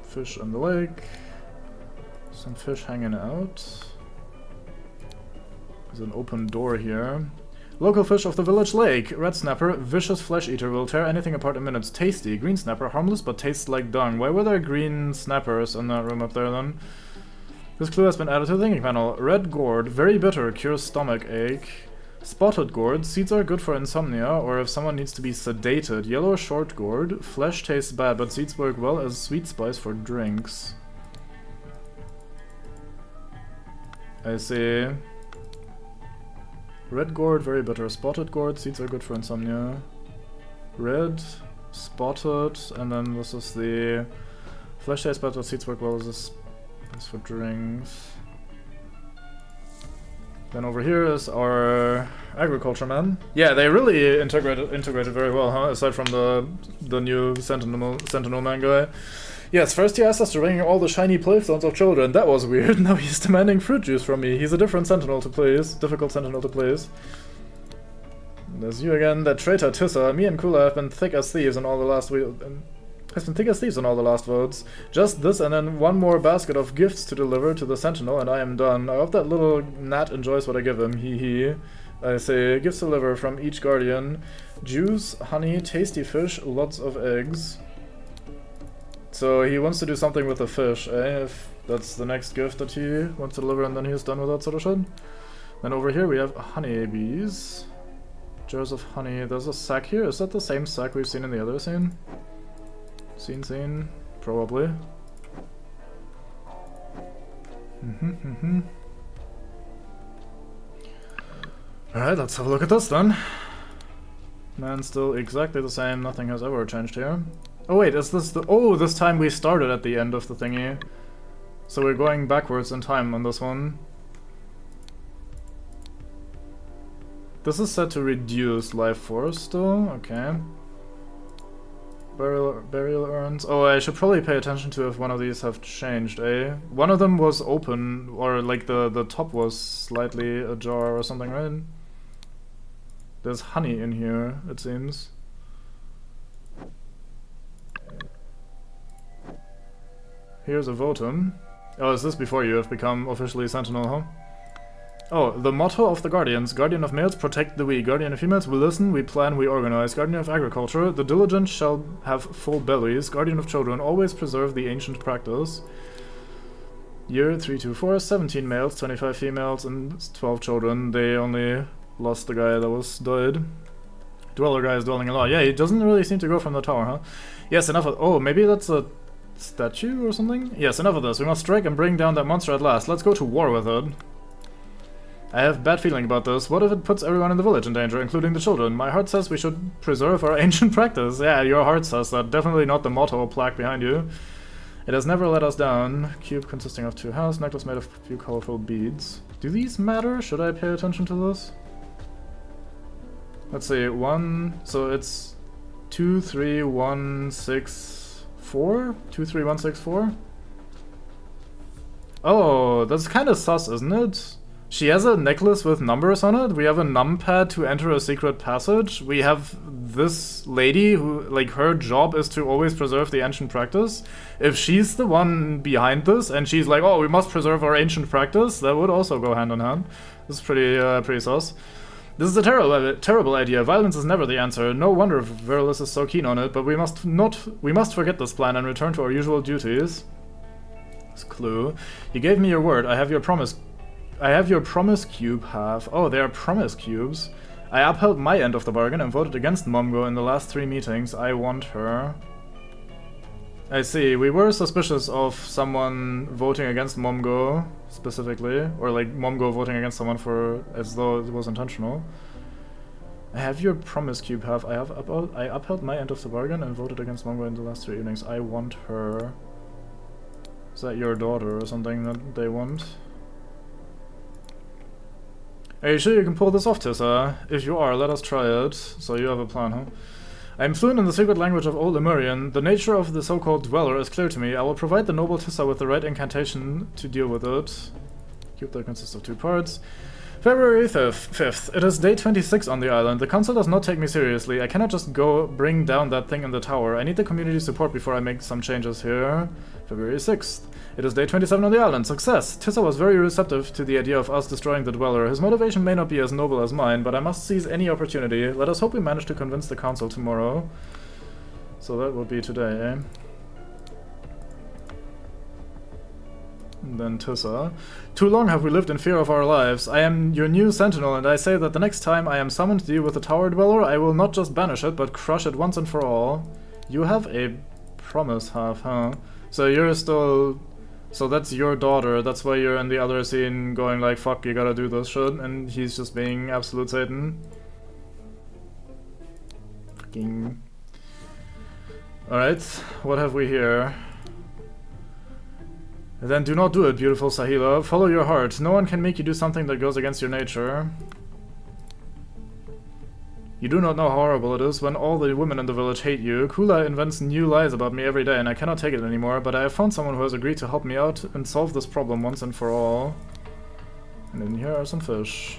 Fish in the lake. Some fish hanging out. There's an open door here. Local fish of the village lake. Red snapper, vicious flesh eater, will tear anything apart in minutes. Tasty. Green snapper, harmless but tastes like dung. Why were there green snappers in that room up there then? This clue has been added to the thinking panel. Red gourd, very bitter, cures stomach ache. Spotted gourd, seeds are good for insomnia or if someone needs to be sedated. Yellow short gourd, flesh tastes bad but seeds work well as sweet spice for drinks. I see. Red gourd, very bitter. Spotted gourd, seeds are good for insomnia. Red, spotted, and then this is the flesh tastes bad but seeds work well as for drinks. Then over here is our agriculture man. Yeah, they really integrated very well, huh? Aside from the new Sentinel man guy. Yes, first he asked us to bring all the shiny playstones of children. That was weird. Now he's demanding fruit juice from me. He's a different sentinel to please. Difficult sentinel to please. There's you again, that traitor Tissa. Me and Kula have been thick as thieves in all the last votes. Just this and then one more basket of gifts to deliver to the sentinel and I am done. I hope that little gnat enjoys what I give him. Hee hee. I say, gifts to deliver from each guardian. Juice, honey, tasty fish, lots of eggs. So he wants to do something with the fish, eh? If that's the next gift that he wants to deliver and then he's done with that sort of shit. Then over here we have honeybees. Jars of honey. There's a sack here. Is that the same sack we've seen in the other scene? Scene. Probably. Alright, let's have a look at this then. Man, still exactly the same. Nothing has ever changed here. Oh wait, is this the... Oh, this time we started at the end of the thingy. So we're going backwards in time on this one. This is set to reduce life force still, okay. Burial urns. Oh, I should probably pay attention to if one of these have changed, eh? One of them was open, or like the top was slightly ajar or something, right? There's honey in here, it seems. Here's a votum. Oh, is this before you have become officially Sentinel, huh? Oh, the motto of the Guardians. Guardian of males, protect the weak. Guardian of females, we listen, we plan, we organize. Guardian of agriculture, the diligent shall have full bellies. Guardian of children, always preserve the ancient practice. Year 324, 17 males, 25 females, and 12 children. They only lost the guy that was died. Dweller guy is dwelling a lot. Yeah, he doesn't really seem to go from the tower, huh? Yes, enough of... Oh, maybe that's a statue or something? Yes, enough of this. We must strike and bring down that monster at last. Let's go to war with it. I have a bad feeling about this. What if it puts everyone in the village in danger, including the children? My heart says we should preserve our ancient practice. Yeah, your heart says that. Definitely not the motto plaque behind you. It has never let us down. Cube consisting of 2 halves, necklace made of a few colorful beads. Do these matter? Should I pay attention to this? Let's see, 1... So it's 2, 3, 1, 6... 4? 2, 3, 1, 6, 4? Oh, that's kind of sus, isn't it? She has a necklace with numbers on it. We have a numpad to enter a secret passage. We have this lady who, like, her job is to always preserve the ancient practice. If she's the one behind this and she's like, oh, we must preserve our ancient practice, that would also go hand in hand. This is pretty sus. This is a terrible idea. Violence is never the answer. No wonder Verlis is so keen on it, but we must forget this plan and return to our usual duties. This clue. You gave me your word. I have your promise cube half. Oh, they are promise cubes. I upheld my end of the bargain and voted against Momgo in the last 3 meetings. I want her. I see. We were suspicious of someone voting against Momgo, specifically. Or like Momgo voting against someone as though it was intentional. I have your promise cube half. I upheld my end of the bargain and voted against Momgo in the last 3 evenings. I want her. Is that your daughter or something that they want? Are you sure you can pull this off, Tissa? If you are, let us try it. So you have a plan, huh? I am fluent in the secret language of Old Lemurian. The nature of the so-called dweller is clear to me. I will provide the noble Tissa with the right incantation to deal with it. Cube that consists of 2 parts. February 5th. It is day 26 on the island. The council does not take me seriously. I cannot just go bring down that thing in the tower. I need the community support before I make some changes here. February 6th. It is day 27 on the island. Success! Tissa was very receptive to the idea of us destroying the dweller. His motivation may not be as noble as mine, but I must seize any opportunity. Let us hope we manage to convince the council tomorrow. So that would be today, eh? And then Tissa. Too long have we lived in fear of our lives. I am your new sentinel, and I say that the next time I am summoned to deal with the tower dweller, I will not just banish it, but crush it once and for all. You have a promise half, huh? So you're still... So that's your daughter, that's why you're in the other scene going like, fuck, you gotta do this shit, and he's just being absolute Satan. Fucking... Alright, what have we here? Then do not do it, beautiful Sahila. Follow your heart. No one can make you do something that goes against your nature. You do not know how horrible it is when all the women in the village hate you. Kula invents new lies about me every day and I cannot take it anymore, but I have found someone who has agreed to help me out and solve this problem once and for all. And in here are some fish.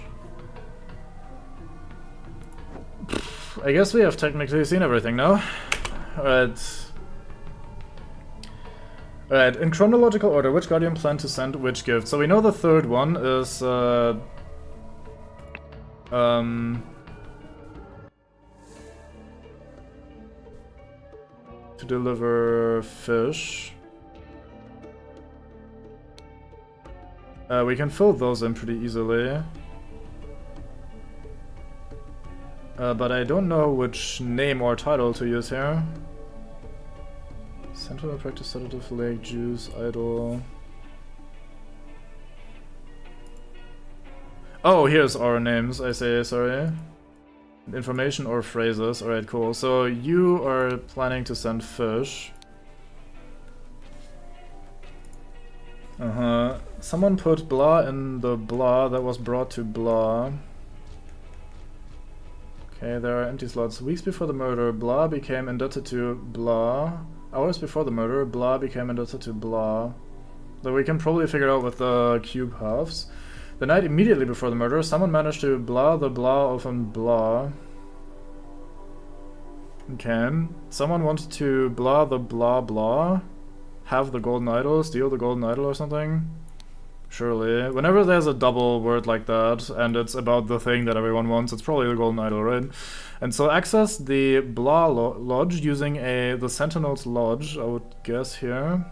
I guess we have technically seen everything now. Alright. Alright, in chronological order, which guardian planned to send which gift? So we know the third one is, to deliver fish. We can fill those in pretty easily. But I don't know which name or title to use here. Sentinel practice sedative, lake, juice, idol. Oh, here's our names, I say, sorry. Information or phrases. Alright, cool. So you are planning to send fish. Someone put blah in the blah that was brought to blah. Okay, there are empty slots. Weeks before the murder, blah became indebted to blah. Hours before the murder, blah became indebted to blah. That we can probably figure out with the cube halves. The night immediately before the murder, someone managed to blah the blah of blah. Okay. Someone wanted to blah the blah blah. Have the golden idol, steal the golden idol or something? Surely. Whenever there's a double word like that, and it's about the thing that everyone wants, it's probably the golden idol, right? And so access the blah lodge using the Sentinel's lodge, I would guess here.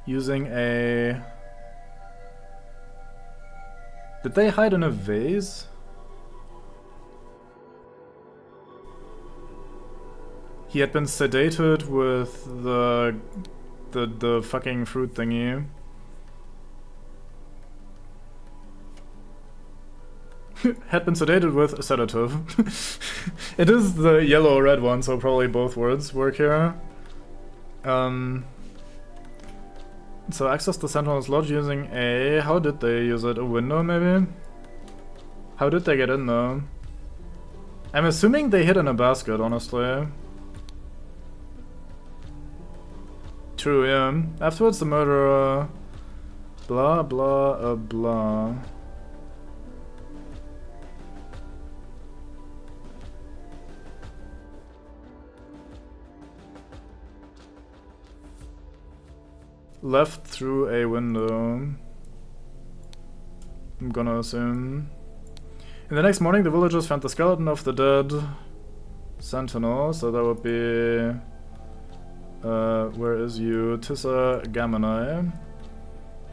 Using a... Did they hide in a vase? He had been sedated with the fucking fruit thingy. Had been sedated with a sedative. It is the yellow-red one, so probably both words work here. So access the Sentinel's lodge using a... How did they use it? A window, maybe? How did they get in, though? I'm assuming they hid in a basket, honestly. True, yeah. Afterwards, the murderer... Blah, blah, blah. Left through a window. I'm gonna assume. In the next morning, the villagers found the skeleton of the dead sentinel, so that would be... where is you? Tissa Gammoni.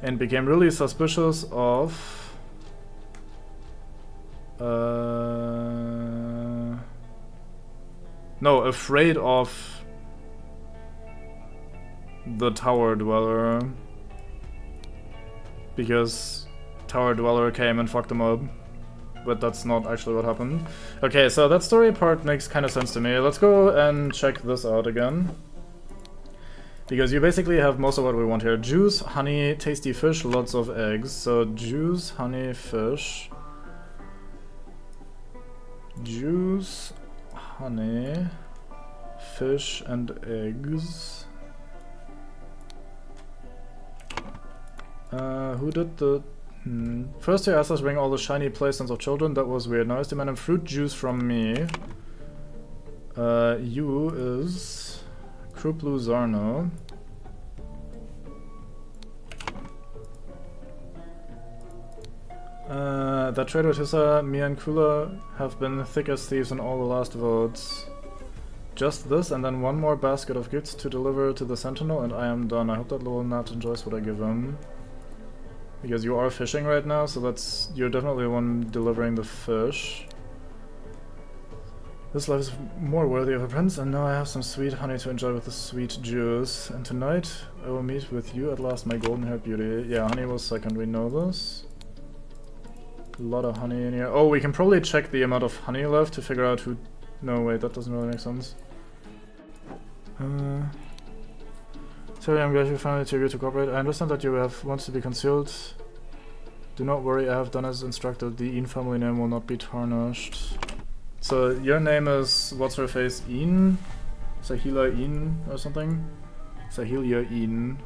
And became really suspicious of... no, afraid of the Tower Dweller. Because Tower Dweller came and fucked him up. But that's not actually what happened. Okay, so that story part makes kind of sense to me. Let's go and check this out again. Because you basically have most of what we want here. Juice, honey, tasty fish, lots of eggs. So juice, honey, fish. Juice, honey, fish, and eggs. Who did the... First he asked us to bring all the shiny playstones of children. That was weird. Now he's demanding fruit juice from me. You is... Kruplu Zarno. That traitor Tissa, me and Kula have been thick as thieves in all the last votes. Just this and then one more basket of gifts to deliver to the Sentinel and I am done. I hope that little gnat enjoys what I give him. Because you are fishing right now, so that's... you're definitely the one delivering the fish. This life is more worthy of a prince, and now I have some sweet honey to enjoy with the sweet juice. And tonight I will meet with you at last, my golden-haired beauty. Yeah, honey was second, we know this. A lot of honey in here. Oh, we can probably check the amount of honey left to figure out who... No, wait, that doesn't really make sense. Sorry, I'm glad you found it too good to cooperate. I understand that you have wants to be concealed. Do not worry, I have done as instructed. The Ian family name will not be tarnished. So, your name is... what's her face? Ian? Sahila Ian or something? Sahilia Ian.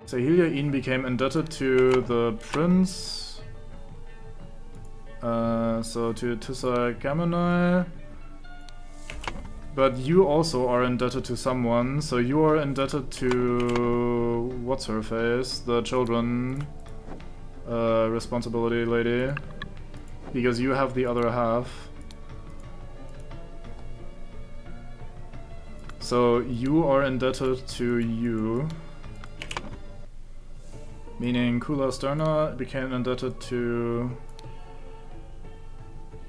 Sahilia Ian became indebted to the prince. So to Tissa Gammoni. But you also are indebted to someone, so you are indebted to... what's her face? The children responsibility lady. Because you have the other half. So you are indebted to you. Meaning Kula Sterna became indebted to...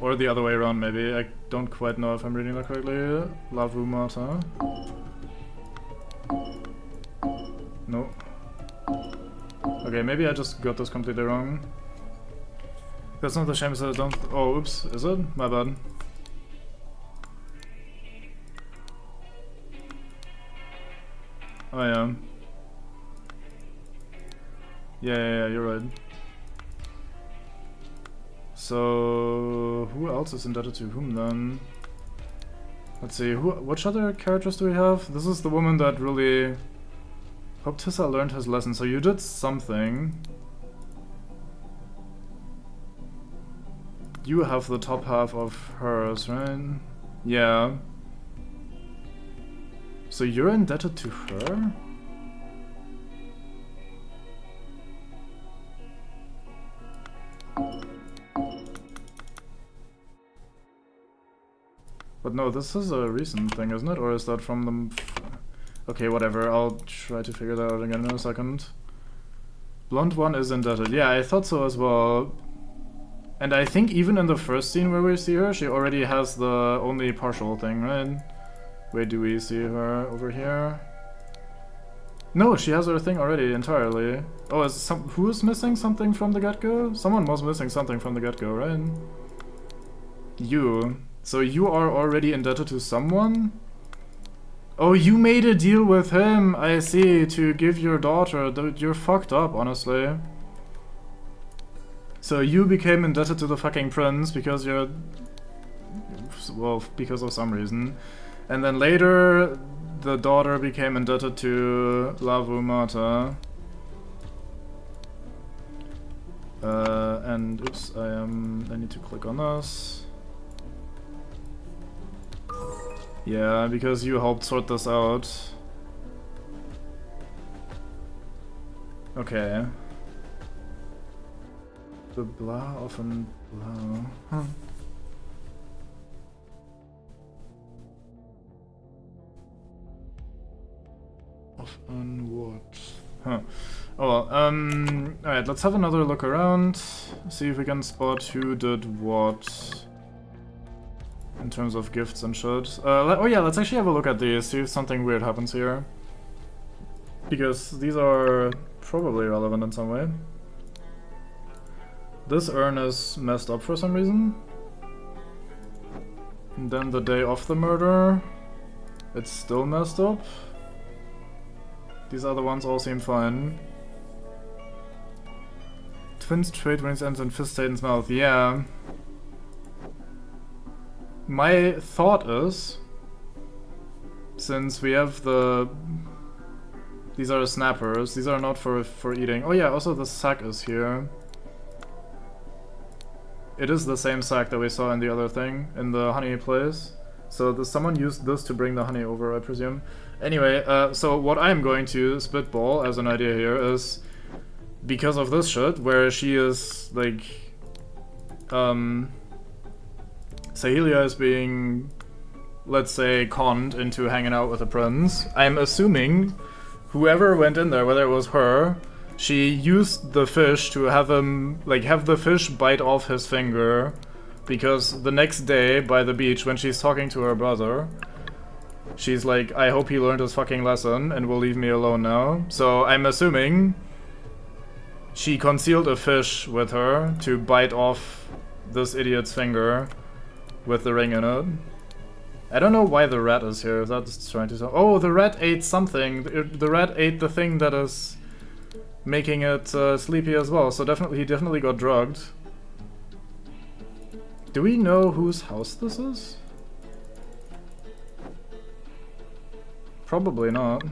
or the other way around maybe, I don't quite know if I'm reading that correctly. Lavu Mata. No. Okay, maybe I just got this completely wrong. That's not the shame, so I don't... oh, oops, is it? My bad. Oh yeah. Yeah, you're right. So who else is indebted to whom then? Let's see, which other characters do we have? This is the woman that really... hope Tissa learned his lesson, so you did something. You have the top half of hers, right? Yeah. So you're indebted to her? But no, this is a recent thing, isn't it? Or is that from the... okay, whatever, I'll try to figure that out again in a second. Blonde one is indebted. Yeah, I thought so as well. And I think even in the first scene where we see her, she already has the only partial thing, right? Wait, do we see her over here? No, she has her thing already entirely. Oh, who's missing something from the get-go? Someone was missing something from the get-go, right? You. So you are already indebted to someone? Oh, you made a deal with him, I see, to give your daughter. You're fucked up, honestly. So you became indebted to the fucking prince because you're... well, because of some reason. And then later, the daughter became indebted to Lavu Mata. And oops, I need to click on this. Yeah, because you helped sort this out. Okay. The blah often blah. Huh. Often what? Huh. Oh well, alright, let's have another look around. See if we can spot who did what in terms of gifts and shit. Oh yeah, let's actually have a look at these, see if something weird happens here. Because these are probably relevant in some way. This urn is messed up for some reason. And then the day of the murder, it's still messed up. These other ones all seem fine. Twins trade rings ends in Fist Satan's mouth. Yeah. My thought is, since we have the... These are snappers, these are not for eating. Oh yeah, also the sack is here. It is the same sack that we saw in the other thing, in the honey place. So someone used this to bring the honey over, I presume. Anyway, so what I'm going to spitball as an idea here is, because of this shit, where she is, like, Sahelia is being, let's say, conned into hanging out with a prince. I'm assuming whoever went in there, whether it was her, she used the fish to have him, like, have the fish bite off his finger, because the next day by the beach, when she's talking to her brother, she's like, I hope he learned his fucking lesson and will leave me alone now. So I'm assuming she concealed a fish with her to bite off this idiot's finger with the ring in it. I don't know why the rat is here, if that's trying to... Oh, the rat ate something. The rat ate the thing that is making it sleepy as well, so he definitely got drugged. Do we know whose house this is? Probably not.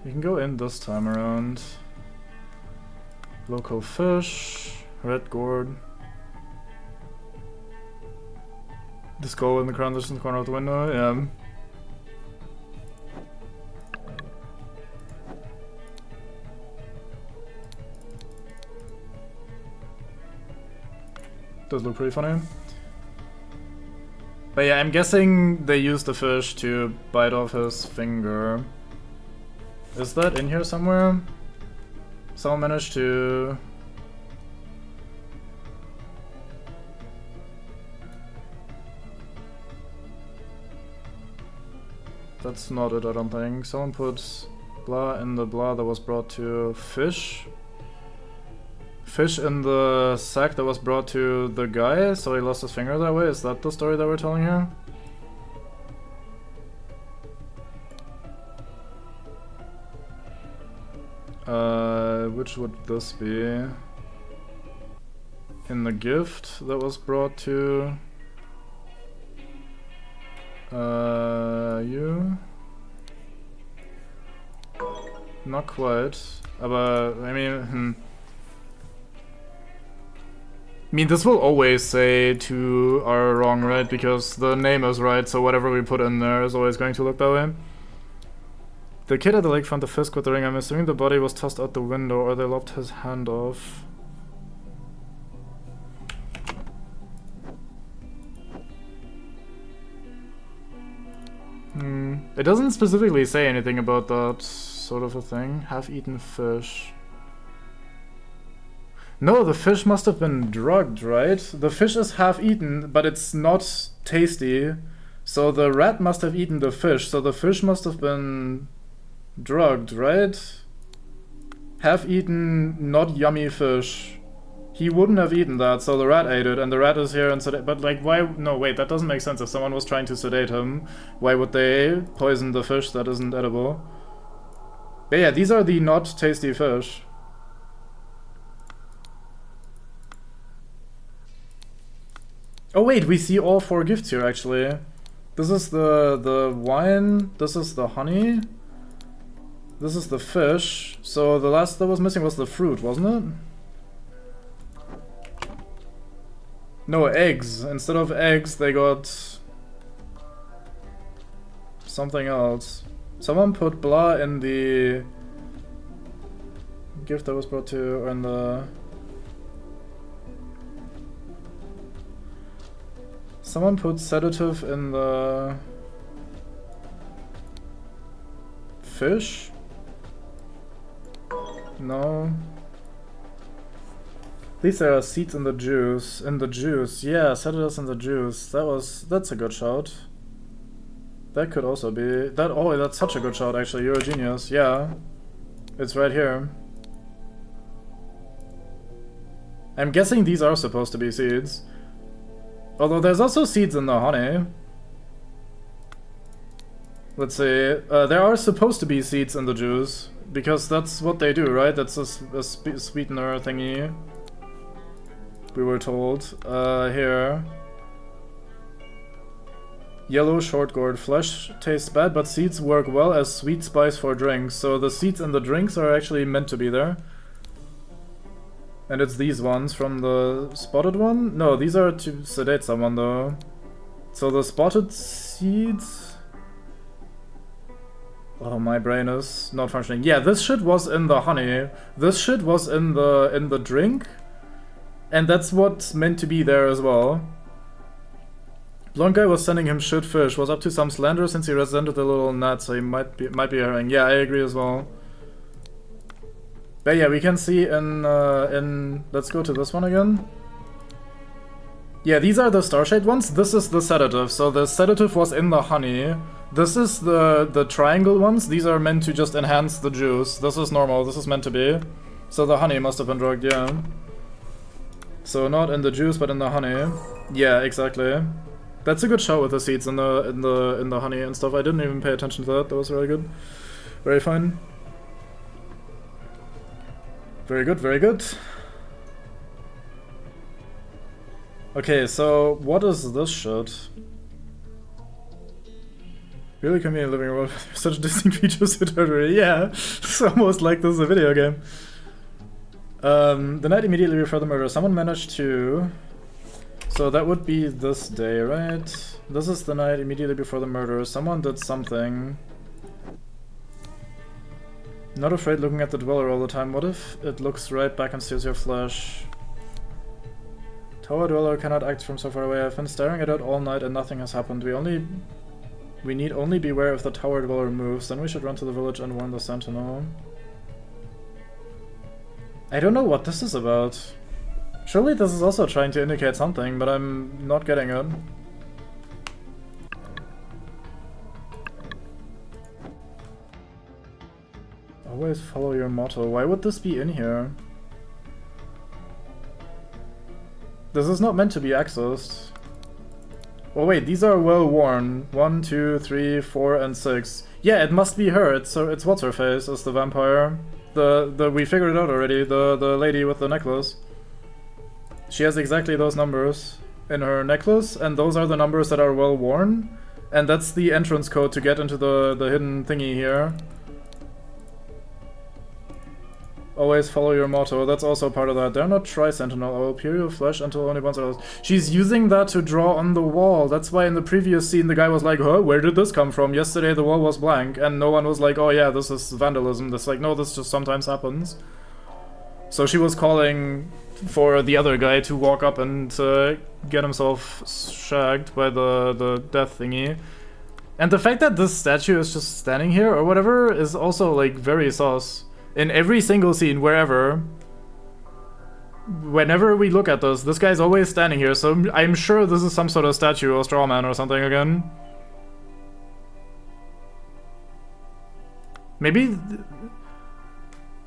You can go in this time around. Local fish, red gourd. The skull in the crown just in the corner of the window, yeah. Does look pretty funny. But yeah, I'm guessing they used the fish to bite off his finger. Is that in here somewhere? Someone managed to... That's not it, I don't think. Someone put blah in the blah that was brought to fish. Fish in the sack that was brought to the guy, so he lost his finger that way? Is that the story that we're telling here? Which would this be? In the gift that was brought to... you? Not quite, but I mean, I mean, this will always say two are wrong, right? Because the name is right, so whatever we put in there is always going to look that way. The kid at the lake found the fisk with the ring. I'm assuming the body was tossed out the window or they lopped his hand off. It doesn't specifically say anything about that sort of a thing. Half-eaten fish. No, the fish must have been drugged, right? The fish is half-eaten, but it's not tasty. So the rat must have eaten the fish, so the fish must have been drugged, right? Half-eaten, not yummy fish. He wouldn't have eaten that, so the rat ate it, and the rat is here and sedate. But like, why? No, wait, that doesn't make sense. If someone was trying to sedate him, why would they poison the fish that isn't edible? But yeah, these are the not tasty fish. Oh wait, we see all four gifts here actually. This is the wine, this is the honey, this is the fish. So the last that was missing was the fruit, wasn't it? No, eggs. Instead of eggs, they got something else. Someone put blah in the gift that was brought to earn the... Someone put sedative in the... fish? No. At least there are seeds in the juice. In the juice. Yeah, sedatives in the juice. That's a good shout. That could also be... Oh, that's such a good shout, actually. You're a genius. Yeah. It's right here. I'm guessing these are supposed to be seeds. Although there's also seeds in the honey. Let's see. There are supposed to be seeds in the juice. Because that's what they do, right? That's a sweetener thingy. We were told. Here. Yellow short gourd. Flesh tastes bad, but seeds work well as sweet spice for drinks. So the seeds in the drinks are actually meant to be there. And it's these ones from the spotted one? No, these are to sedate someone though. So the spotted seeds... Oh, my brain is not functioning. Yeah, this shit was in the honey. This shit was in the drink. And that's what's meant to be there as well. Blonde guy was sending him shit fish. Was up to some slander since he resented the little net, so he might be herring. Yeah, I agree as well. But yeah, we can see in let's go to this one again. Yeah, these are the starshade ones. This is the sedative. So the sedative was in the honey. This is the triangle ones. These are meant to just enhance the juice. This is normal. This is meant to be. So the honey must have been drugged, yeah. So not in the juice, but in the honey. Yeah, exactly. That's a good show with the seeds in the honey and stuff. I didn't even pay attention to that. That was very good. Very fine. Very good, very good. Okay, so what is this shit? Really convenient living world with such distinct features and territory. Yeah, it's almost like this is a video game. The night immediately before the murder, someone managed to... So that would be this day, right? This is the night immediately before the murder. Someone did something. Not afraid looking at the dweller all the time. What if it looks right back and steals your flesh? Tower dweller cannot act from so far away. I've been staring at it all night and nothing has happened. We need only beware if the tower dweller moves. Then we should run to the village and warn the sentinel. I don't know what this is about. Surely this is also trying to indicate something, but I'm not getting it. Always follow your motto. Why would this be in here? This is not meant to be accessed. Oh wait, these are well worn. 1, 2, 3, 4, and 6. Yeah, it must be her. It's what's her face as the vampire. We figured it out already. The lady with the necklace. She has exactly those numbers in her necklace, and those are the numbers that are well worn. And that's the entrance code to get into the hidden thingy here. Always follow your motto. That's also part of that. Dare not try sentinel. I will peel your flesh until only once or else. She's using that to draw on the wall. That's why in the previous scene the guy was like, huh, where did this come from? Yesterday the wall was blank, and no one was like, oh yeah, this is vandalism. That's like, no, this just sometimes happens. So she was calling for the other guy to walk up and get himself shagged by the death thingy. And the fact that this statue is just standing here or whatever is also like very sus. In every single scene, wherever, whenever we look at this guy's always standing here, so I'm sure this is some sort of statue or straw man or something again. Maybe...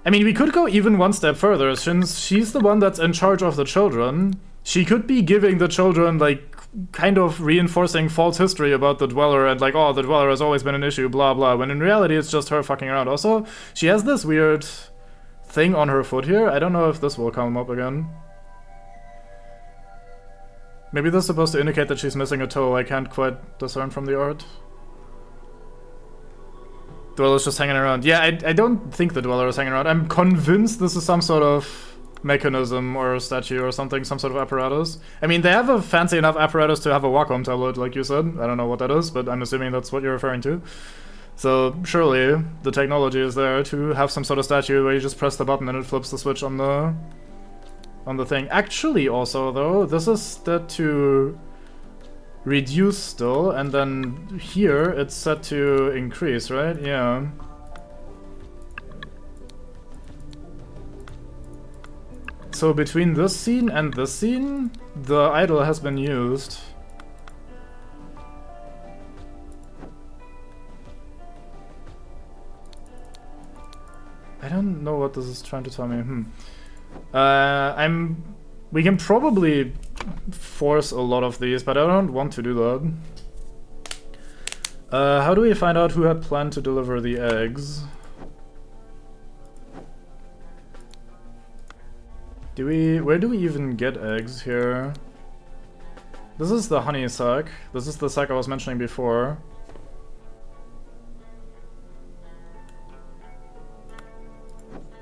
I mean, we could go even one step further, since she's the one that's in charge of the children. She could be giving the children, like, kind of reinforcing false history about the dweller and like, oh, the dweller has always been an issue, blah blah, when in reality it's just her fucking around. Also, she has this weird thing on her foot here. I don't know if this will come up again. Maybe this is supposed to indicate that she's missing a toe. I can't quite discern from the art. Dweller's just hanging around. Yeah, I don't think the dweller is hanging around. I'm convinced this is some sort of mechanism or a statue or something, some sort of apparatus. I mean, they have a fancy enough apparatus to have a Wacom tablet, like you said. I don't know what that is, but I'm assuming that's what you're referring to. So surely the technology is there to have some sort of statue where you just press the button and it flips the switch on the thing. Actually, also though, this is set to reduce still, and then here it's set to increase, right? Yeah. So between this scene and this scene, the idol has been used. I don't know what this is trying to tell me. We can probably force a lot of these, but I don't want to do that. How do we find out who had planned to deliver the eggs? Where do we even get eggs here? This is the honey sack. This is the sack I was mentioning before.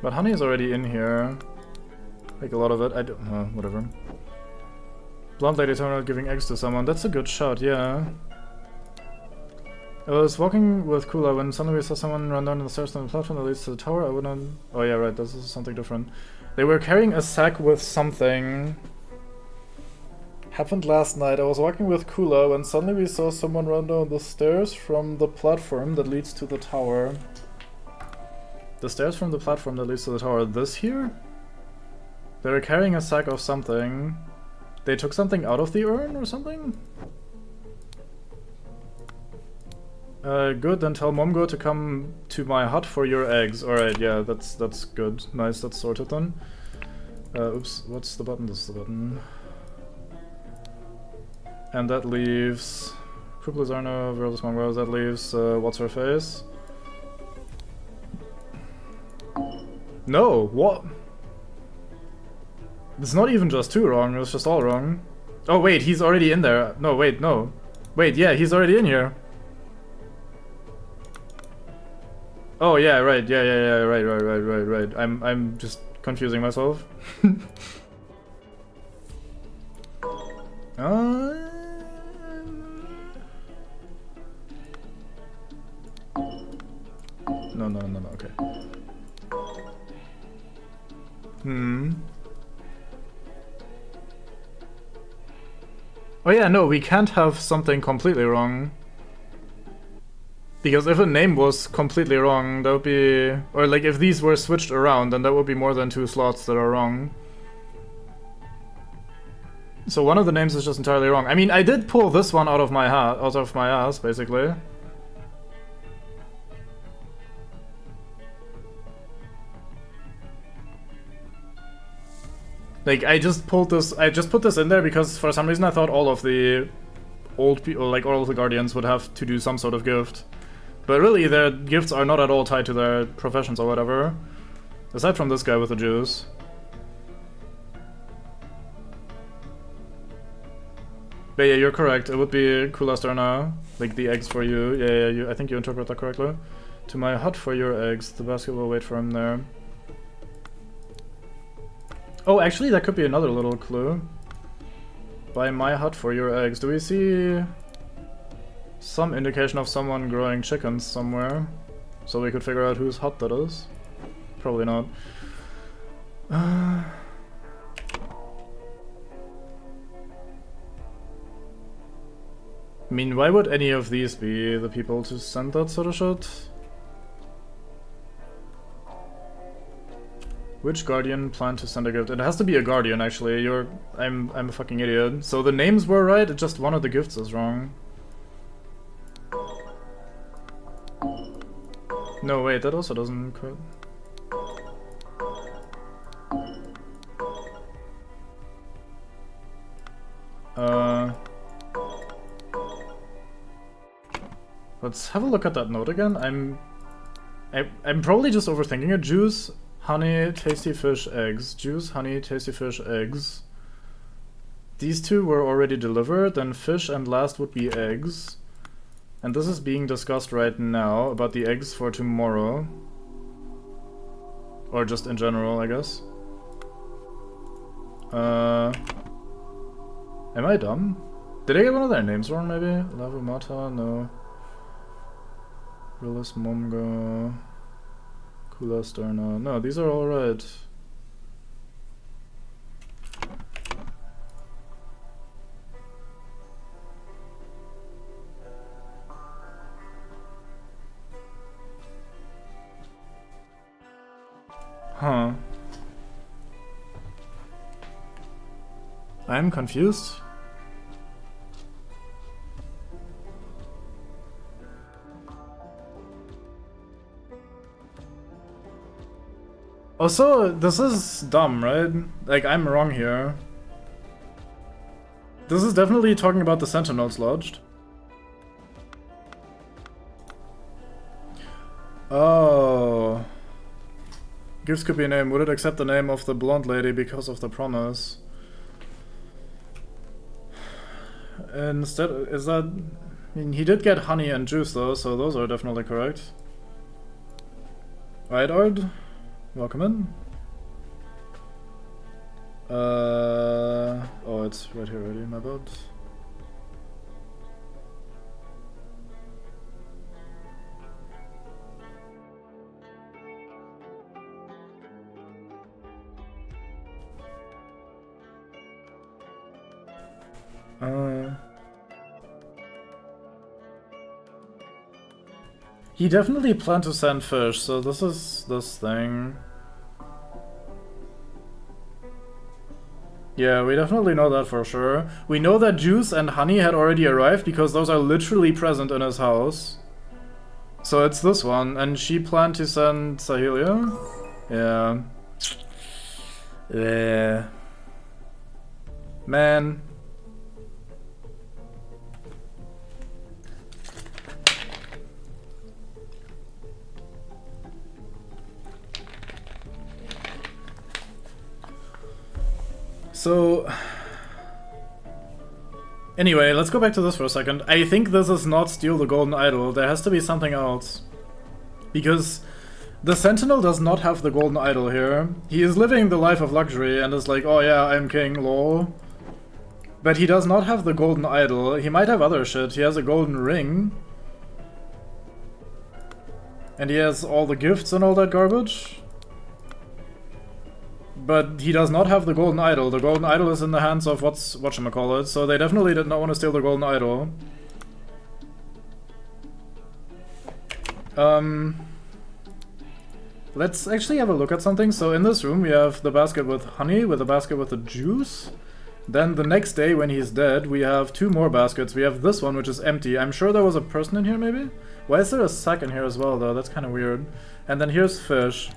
But honey is already in here. Like a lot of it. I don't know, whatever. Blonde lady terminal giving eggs to someone. That's a good shot, yeah. I was walking with Kula when suddenly we saw someone run down the stairs on the platform that leads to the tower. I wouldn't. Oh, yeah, right. This is something different. They were carrying a sack with something. Happened last night. I was walking with Kula when suddenly we saw someone run down the stairs from the platform that leads to the tower. The stairs from the platform that leads to the tower. This here? They were carrying a sack of something. They took something out of the urn or something? Good, then tell Momgo to come to my hut for your eggs. Alright, yeah, that's good. Nice, that's sorted then. Oops, what's the button? This is the button. And that leaves... Purple Zarno versus Momgo, that leaves, what's her face? No, what? It's not even just two wrong, it's just all wrong. Oh wait, he's already in there. No, wait, no. Wait, yeah, he's already in here. Oh yeah, right, yeah, right. I'm just confusing myself. No, okay. Oh yeah, no, we can't have something completely wrong. Because if a name was completely wrong, that would be... Or like if these were switched around, then that would be more than 2 slots that are wrong. So one of the names is just entirely wrong. I mean, I did pull this one out of my ass, basically. Like, I just put this in there because for some reason I thought all of the old people, like all of the Guardians would have to do some sort of gift. But really, their gifts are not at all tied to their professions or whatever. Aside from this guy with the juice. But yeah, you're correct. It would be Kula Sterna, like the eggs for you. Yeah, I think you interpret that correctly. To my hut for your eggs. The basket will wait for him there. Oh, actually, that could be another little clue. By my hut for your eggs. Do we see some indication of someone growing chickens somewhere? So we could figure out whose hut that is? Probably not. I mean, why would any of these be the people to send that sort of shit? Which Guardian planned to send a gift? It has to be a Guardian, actually. I'm a fucking idiot. So the names were right, it's just one of the gifts is wrong. No, wait, that also doesn't quite... Let's have a look at that note again. I'm probably just overthinking it. Juice, honey, tasty fish, eggs. Juice, honey, tasty fish, eggs. These two were already delivered, then fish and last would be eggs. And this is being discussed right now about the eggs for tomorrow. Or just in general, I guess. Am I dumb? Did I get one of their names wrong, maybe? Lava Mata? No. Willis Momgo. Kula Sterna. No, these are alright. Huh. I'm confused. Also, this is dumb, right? Like, I'm wrong here. This is definitely talking about the Sentinels lodged. Oh. Gifts could be a name. Would it accept the name of the blonde lady because of the promise? Instead, is that... I mean, he did get honey and juice though, so those are definitely correct. Right, Ard? Welcome in. Oh, it's right here already, my bad. He definitely planned to send fish, so this is this thing. Yeah, we definitely know that for sure. We know that juice and honey had already arrived because those are literally present in his house. So it's this one, and she planned to send Sahelia? Yeah. Yeah. Man. So, anyway, let's go back to this for a second. I think this is not Steal the Golden Idol. There has to be something else. Because the Sentinel does not have the Golden Idol here. He is living the life of luxury and is like, oh yeah, I'm king, lol. But he does not have the Golden Idol. He might have other shit. He has a golden ring. And he has all the gifts and all that garbage. But he does not have the Golden Idol. The Golden Idol is in the hands of whatchamacallit, so they definitely did not want to steal the Golden Idol. Let's actually have a look at something. So in this room we have the basket with honey, with the basket with the juice. Then the next day when he's dead we have two more baskets. We have this one which is empty. I'm sure there was a person in here maybe? Why is there a sack in here as well though? That's kind of weird. And then here's fish.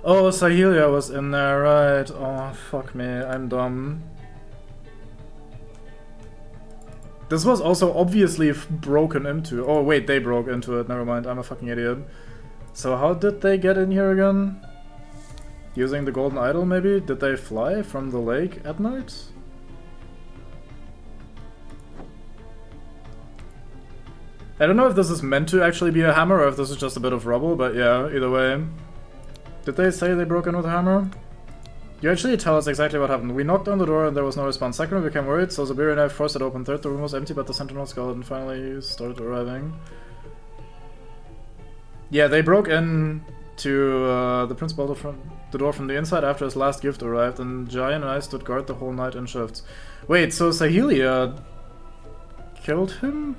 Oh, Sahelia was in there, right. Oh, fuck me, I'm dumb. This was also obviously broken into. Oh, wait, they broke into it. Never mind, I'm a fucking idiot. So how did they get in here again? Using the Golden Idol, maybe? Did they fly from the lake at night? I don't know if this is meant to actually be a hammer or if this is just a bit of rubble, but yeah, either way. Did they say they broke in with a hammer? You actually tell us exactly what happened. We knocked on the door and there was no response. Second, we became worried, so Zabiri and I forced it open. Third, the room was empty, but the Sentinel skeleton finally started arriving. Yeah, they broke in to the principal the door from the inside after his last gift arrived, and Giant and I stood guard the whole night in shifts. Wait, so Sahelia killed him?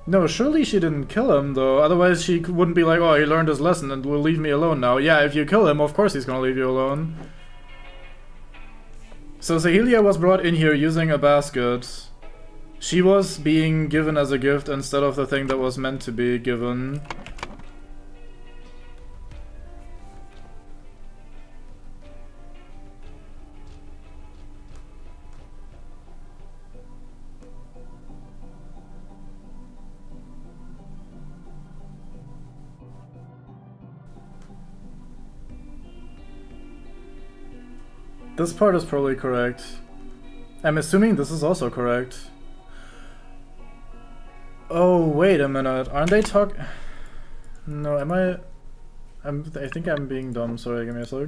No, surely she didn't kill him, though. Otherwise she wouldn't be like, oh, he learned his lesson and will leave me alone now. Yeah, if you kill him, of course he's gonna leave you alone. So Sahelia was brought in here using a basket. She was being given as a gift instead of the thing that was meant to be given. This part is probably correct. I'm assuming this is also correct. Oh, wait a minute. Aren't they No, am I... I think I'm being dumb. Sorry, give me a sec.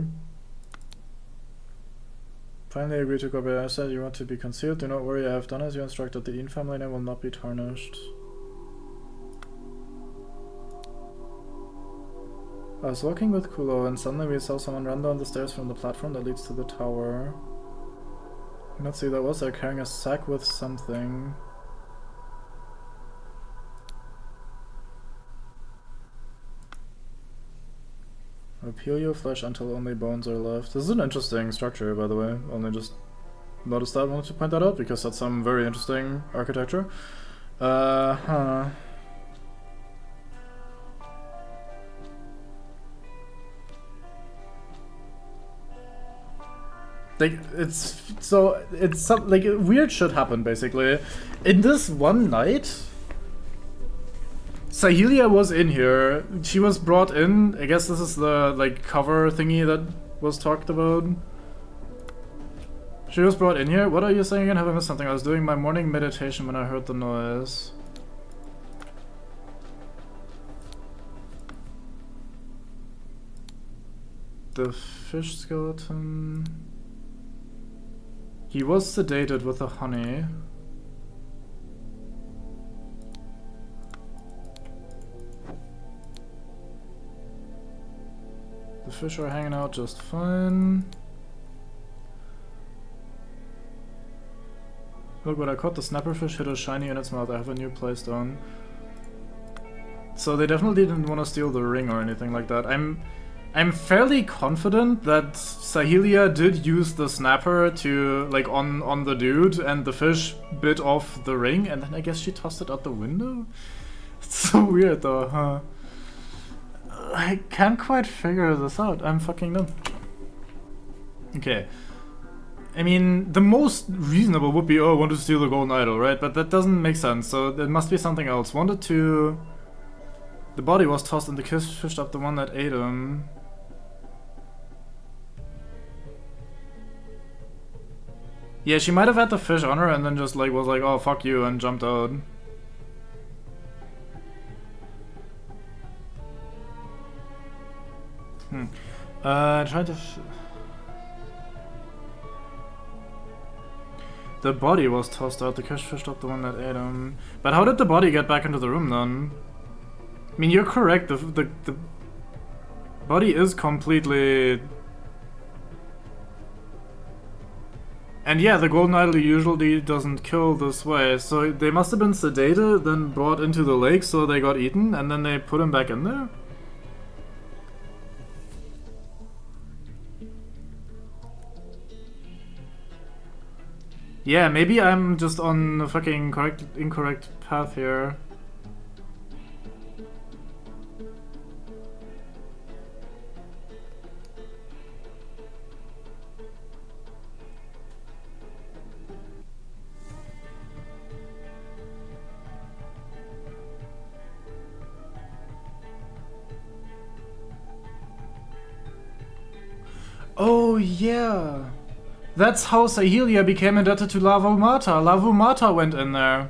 Finally agreed to cooperate. I said you want to be concealed. Do not worry, I have done as you instructed. The Ian family name will not be tarnished. I was walking with Kulo and suddenly we saw someone run down the stairs from the platform that leads to the tower. Let's see, that was they're carrying a sack with something. Peel your flesh until only bones are left. This is an interesting structure, by the way. Only just noticed that, wanted to point that out, because that's some very interesting architecture. Like, it's some, like, weird shit happened, basically. In this one night, Sahelia was in here. She was brought in. I guess this is the, like, cover thingy that was talked about. She was brought in here. What are you saying again? Have I missed something? I was doing my morning meditation when I heard the noise. The fish skeleton... He was sedated with the honey. The fish are hanging out just fine. Look what I caught, the snapperfish hit a shiny in its mouth. I have a new playstone. So they definitely didn't want to steal the ring or anything like that. I'm fairly confident that Sahelia did use the snapper to, like, on the dude, and the fish bit off the ring, and then I guess she tossed it out the window? It's so weird though, huh? I can't quite figure this out. I'm fucking dumb. Okay. I mean, the most reasonable would be, oh, wanted to steal the golden idol, right? But that doesn't make sense, so there must be something else. Wanted to... The body was tossed and the kiss fished up the one that ate him. Yeah, she might have had the fish on her and then just like was like, oh fuck you, and jumped out. Trying to... The body was tossed out, the fish fished up the one that ate him. But how did the body get back into the room then? I mean, you're correct, the body is completely... And yeah, the golden idol usually doesn't kill this way, so they must have been sedated, then brought into the lake so they got eaten, and then they put him back in there? Yeah, maybe I'm just on the fucking incorrect path here. Oh yeah! That's how Sahelia became indebted to Lavumata. Lavumata went in there.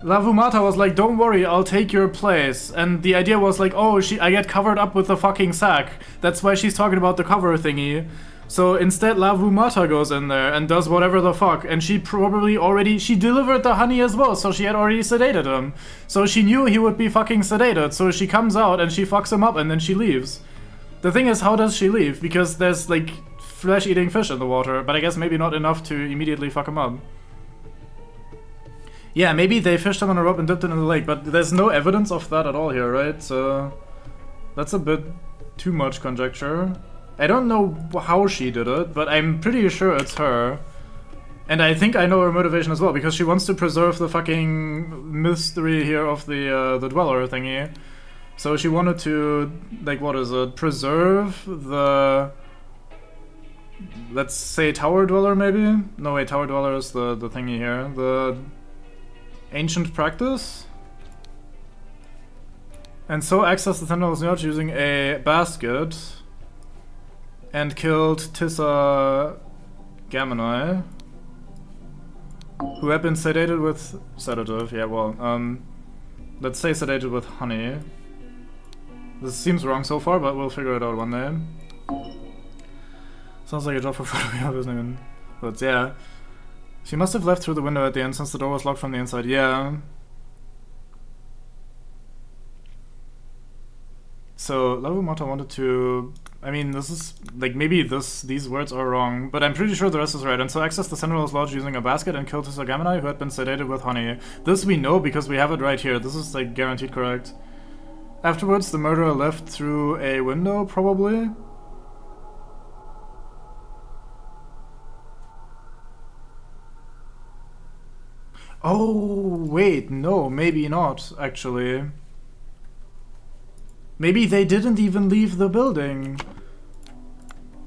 Lavumata was like, don't worry, I'll take your place. And the idea was like, oh, I get covered up with the fucking sack. That's why she's talking about the cover thingy. So instead Lavumata goes in there and does whatever the fuck. And she probably already, she delivered the honey as well, so she had already sedated him. So she knew he would be fucking sedated, so she comes out and she fucks him up and then she leaves. The thing is, how does she leave? Because there's, like, flesh-eating fish in the water, but I guess maybe not enough to immediately fuck him up. Yeah, maybe they fished him on a rope and dipped it in the lake, but there's no evidence of that at all here, right? So that's a bit too much conjecture. I don't know how she did it, but I'm pretty sure it's her. And I think I know her motivation as well, because she wants to preserve the fucking mystery here of the dweller thingy. So she wanted to, like, what is it, preserve the, let's say, tower dweller maybe? No wait, tower dweller is the thingy here. The ancient practice? And so accessed the Sentinel's Notch using a basket and killed Tissa Gamonoi, who had been sedated with sedative, yeah, well, let's say sedated with honey. This seems wrong so far, but we'll figure it out one day. Sounds like a job for photography, isn't even. But yeah. She must have left through the window at the end since the door was locked from the inside. Yeah. So Lavumata wanted to. I mean, this is like maybe these words are wrong, but I'm pretty sure the rest is right. And so accessed the Sentinel's lodge using a basket and killed Hisagamani, who had been sedated with honey. This we know because we have it right here. This is like guaranteed correct. Afterwards, the murderer left through a window, probably. Oh, wait, no, maybe not, actually. Maybe they didn't even leave the building.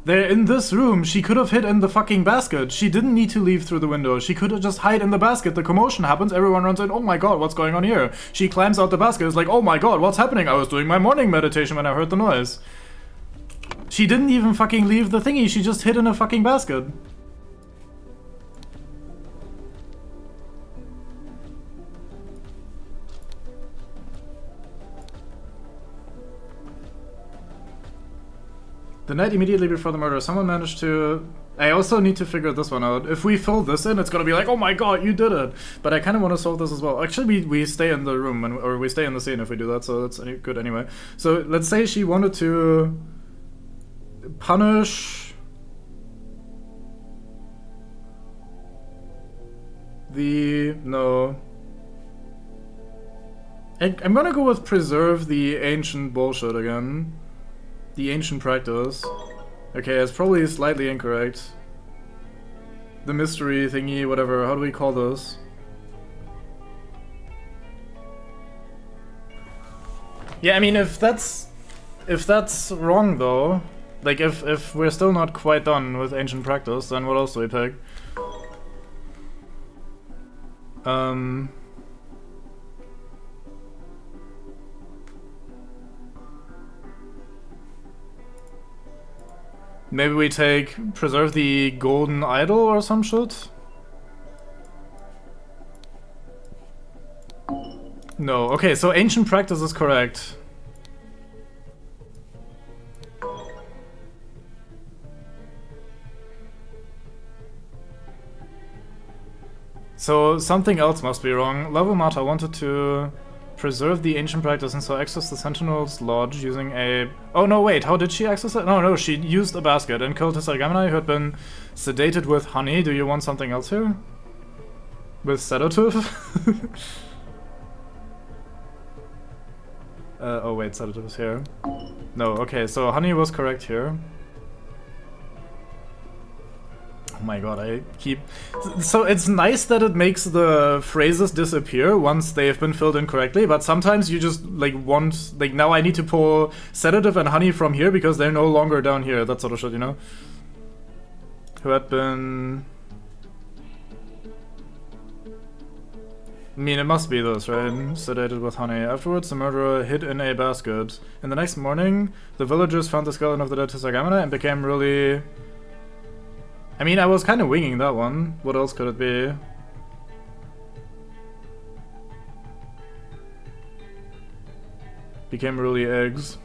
They're in this room. She could have hid in the fucking basket. She didn't need to leave through the window. She could have just hide in the basket. The commotion happens. Everyone runs in. Oh my god, what's going on here? She climbs out the basket. It's like, oh my god, what's happening? I was doing my morning meditation when I heard the noise. She didn't even fucking leave the thingy. She just hid in a fucking basket. The night immediately before the murder, someone managed to... I also need to figure this one out. If we fill this in, it's gonna be like, oh my god, you did it! But I kind of want to solve this as well. Actually, we stay in the room, or we stay in the scene if we do that, so that's good anyway. So let's say she wanted to punish the... no. I'm gonna go with preserve the ancient bullshit again. The ancient practice. Okay, it's probably slightly incorrect. The mystery thingy, whatever. How do we call this? Yeah, I mean, if that's wrong though, like if we're still not quite done with ancient practice, then what else do we pick? Maybe we take preserve the golden idol or some shit? No. Okay, so ancient practice is correct. So something else must be wrong. Lavumata wanted to preserve the ancient practice and so access the Sentinel's lodge using a... Oh no, wait, how did she access it? No, she used a basket and killed Hisagamani, who had been sedated with honey. Do you want something else here? With sedative? Oh wait, sedative is here. No, okay, so honey was correct here. Oh my god, I keep... So it's nice that it makes the phrases disappear once they've been filled in correctly, but sometimes you just, like, want... Like, now I need to pull sedative and honey from here because they're no longer down here, that sort of shit, you know? Who had been... I mean, it must be this, right? Sedated with honey. Afterwards, the murderer hid in a basket. In the next morning, the villagers found the skeleton of the dead Hisagamani and became really... I mean, I was kind of winging that one. What else could it be? Became really eggs.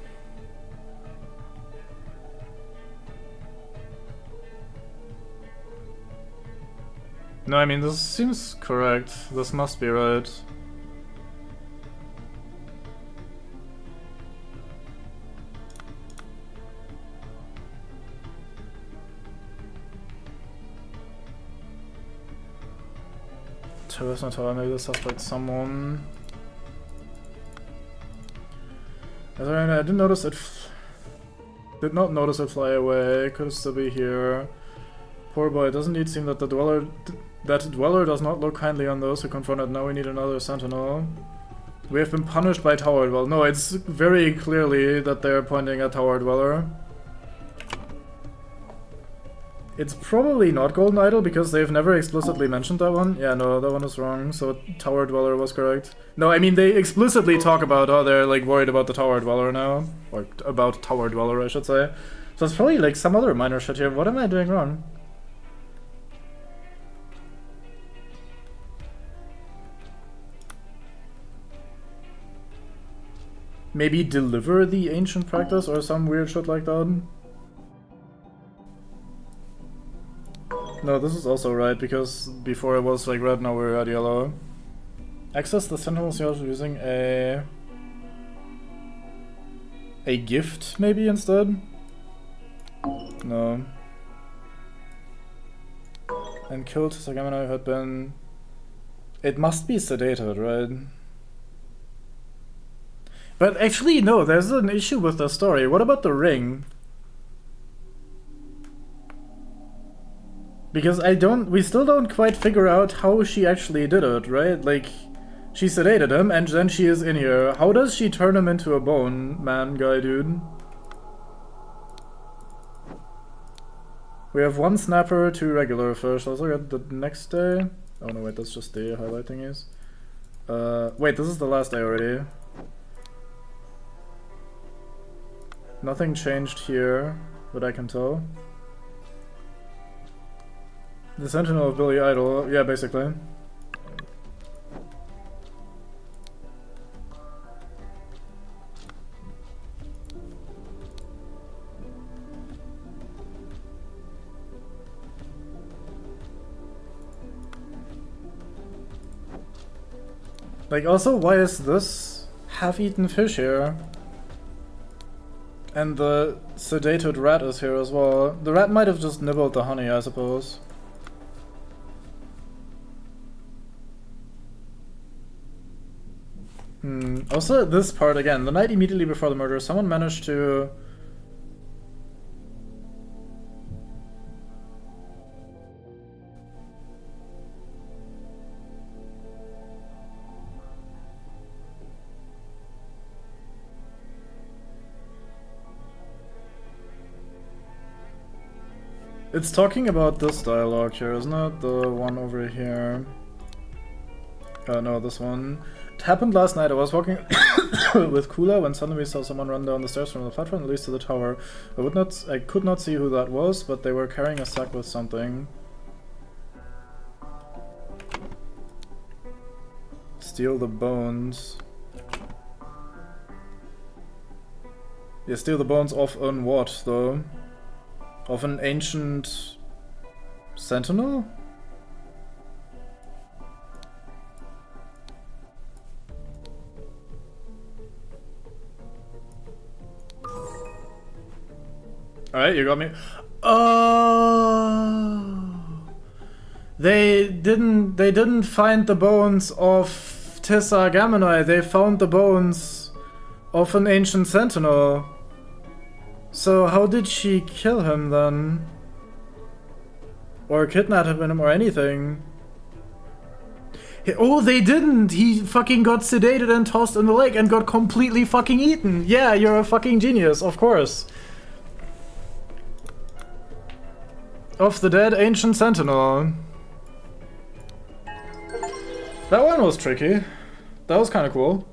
No, I mean, this seems correct. This must be right. Maybe this has like someone. I didn't notice it. Did not notice it fly away. Could it still be here? Poor boy. Doesn't it seem that the dweller does not look kindly on those who confront it? Now we need another sentinel. We have been punished by Tower Dweller. No, it's very clearly that they're pointing at Tower Dweller. It's probably not Golden Idol because they've never explicitly mentioned that one. Yeah, no, that one is wrong. So Tower Dweller was correct. No, I mean, they explicitly talk about how they're like worried about the Tower Dweller now. Or about Tower Dweller, I should say. So it's probably like some other minor shit here. What am I doing wrong? Maybe deliver the ancient practice or some weird shit like that? No, this is also right, because before it was like red, now we're at yellow. Access the Sentinel's Lodge using a... A gift, maybe, instead? No. And killed Sagamino had been... It must be sedated, right? But actually, no, there's an issue with the story. What about the ring? Because we still don't quite figure out how she actually did it, right? Like, she sedated him, and then she is in here. How does she turn him into a bone man guy, dude? We have 1 snapper, 2 regular fish. Let's look at the next day. Oh no, wait, that's just the highlight thingies. Wait, this is the last day already. Nothing changed here, that I can tell. The Sentinel of Billy Idol, yeah, basically. Like, also, why is this half-eaten fish here? And the sedated rat is here as well. The rat might have just nibbled the honey, I suppose. Also, this part again. The night immediately before the murder, someone managed to... It's talking about this dialogue here, isn't it? The one over here. No, this one. It happened last night. I was walking with Kula when suddenly we saw someone run down the stairs from the platform that leads to the tower. I could not see who that was, but they were carrying a sack with something. Steal the bones. Yeah, steal the bones of an what, though? Of an ancient sentinel? Alright, you got me. Oh, they didn't find the bones of Tessa Gamonai, they found the bones of an ancient sentinel. So how did she kill him then? Or kidnap him or anything? Oh, they didn't! He fucking got sedated and tossed in the lake and got completely fucking eaten! Yeah, you're a fucking genius, of course. Of the dead ancient sentinel. That one was tricky. That was kinda cool.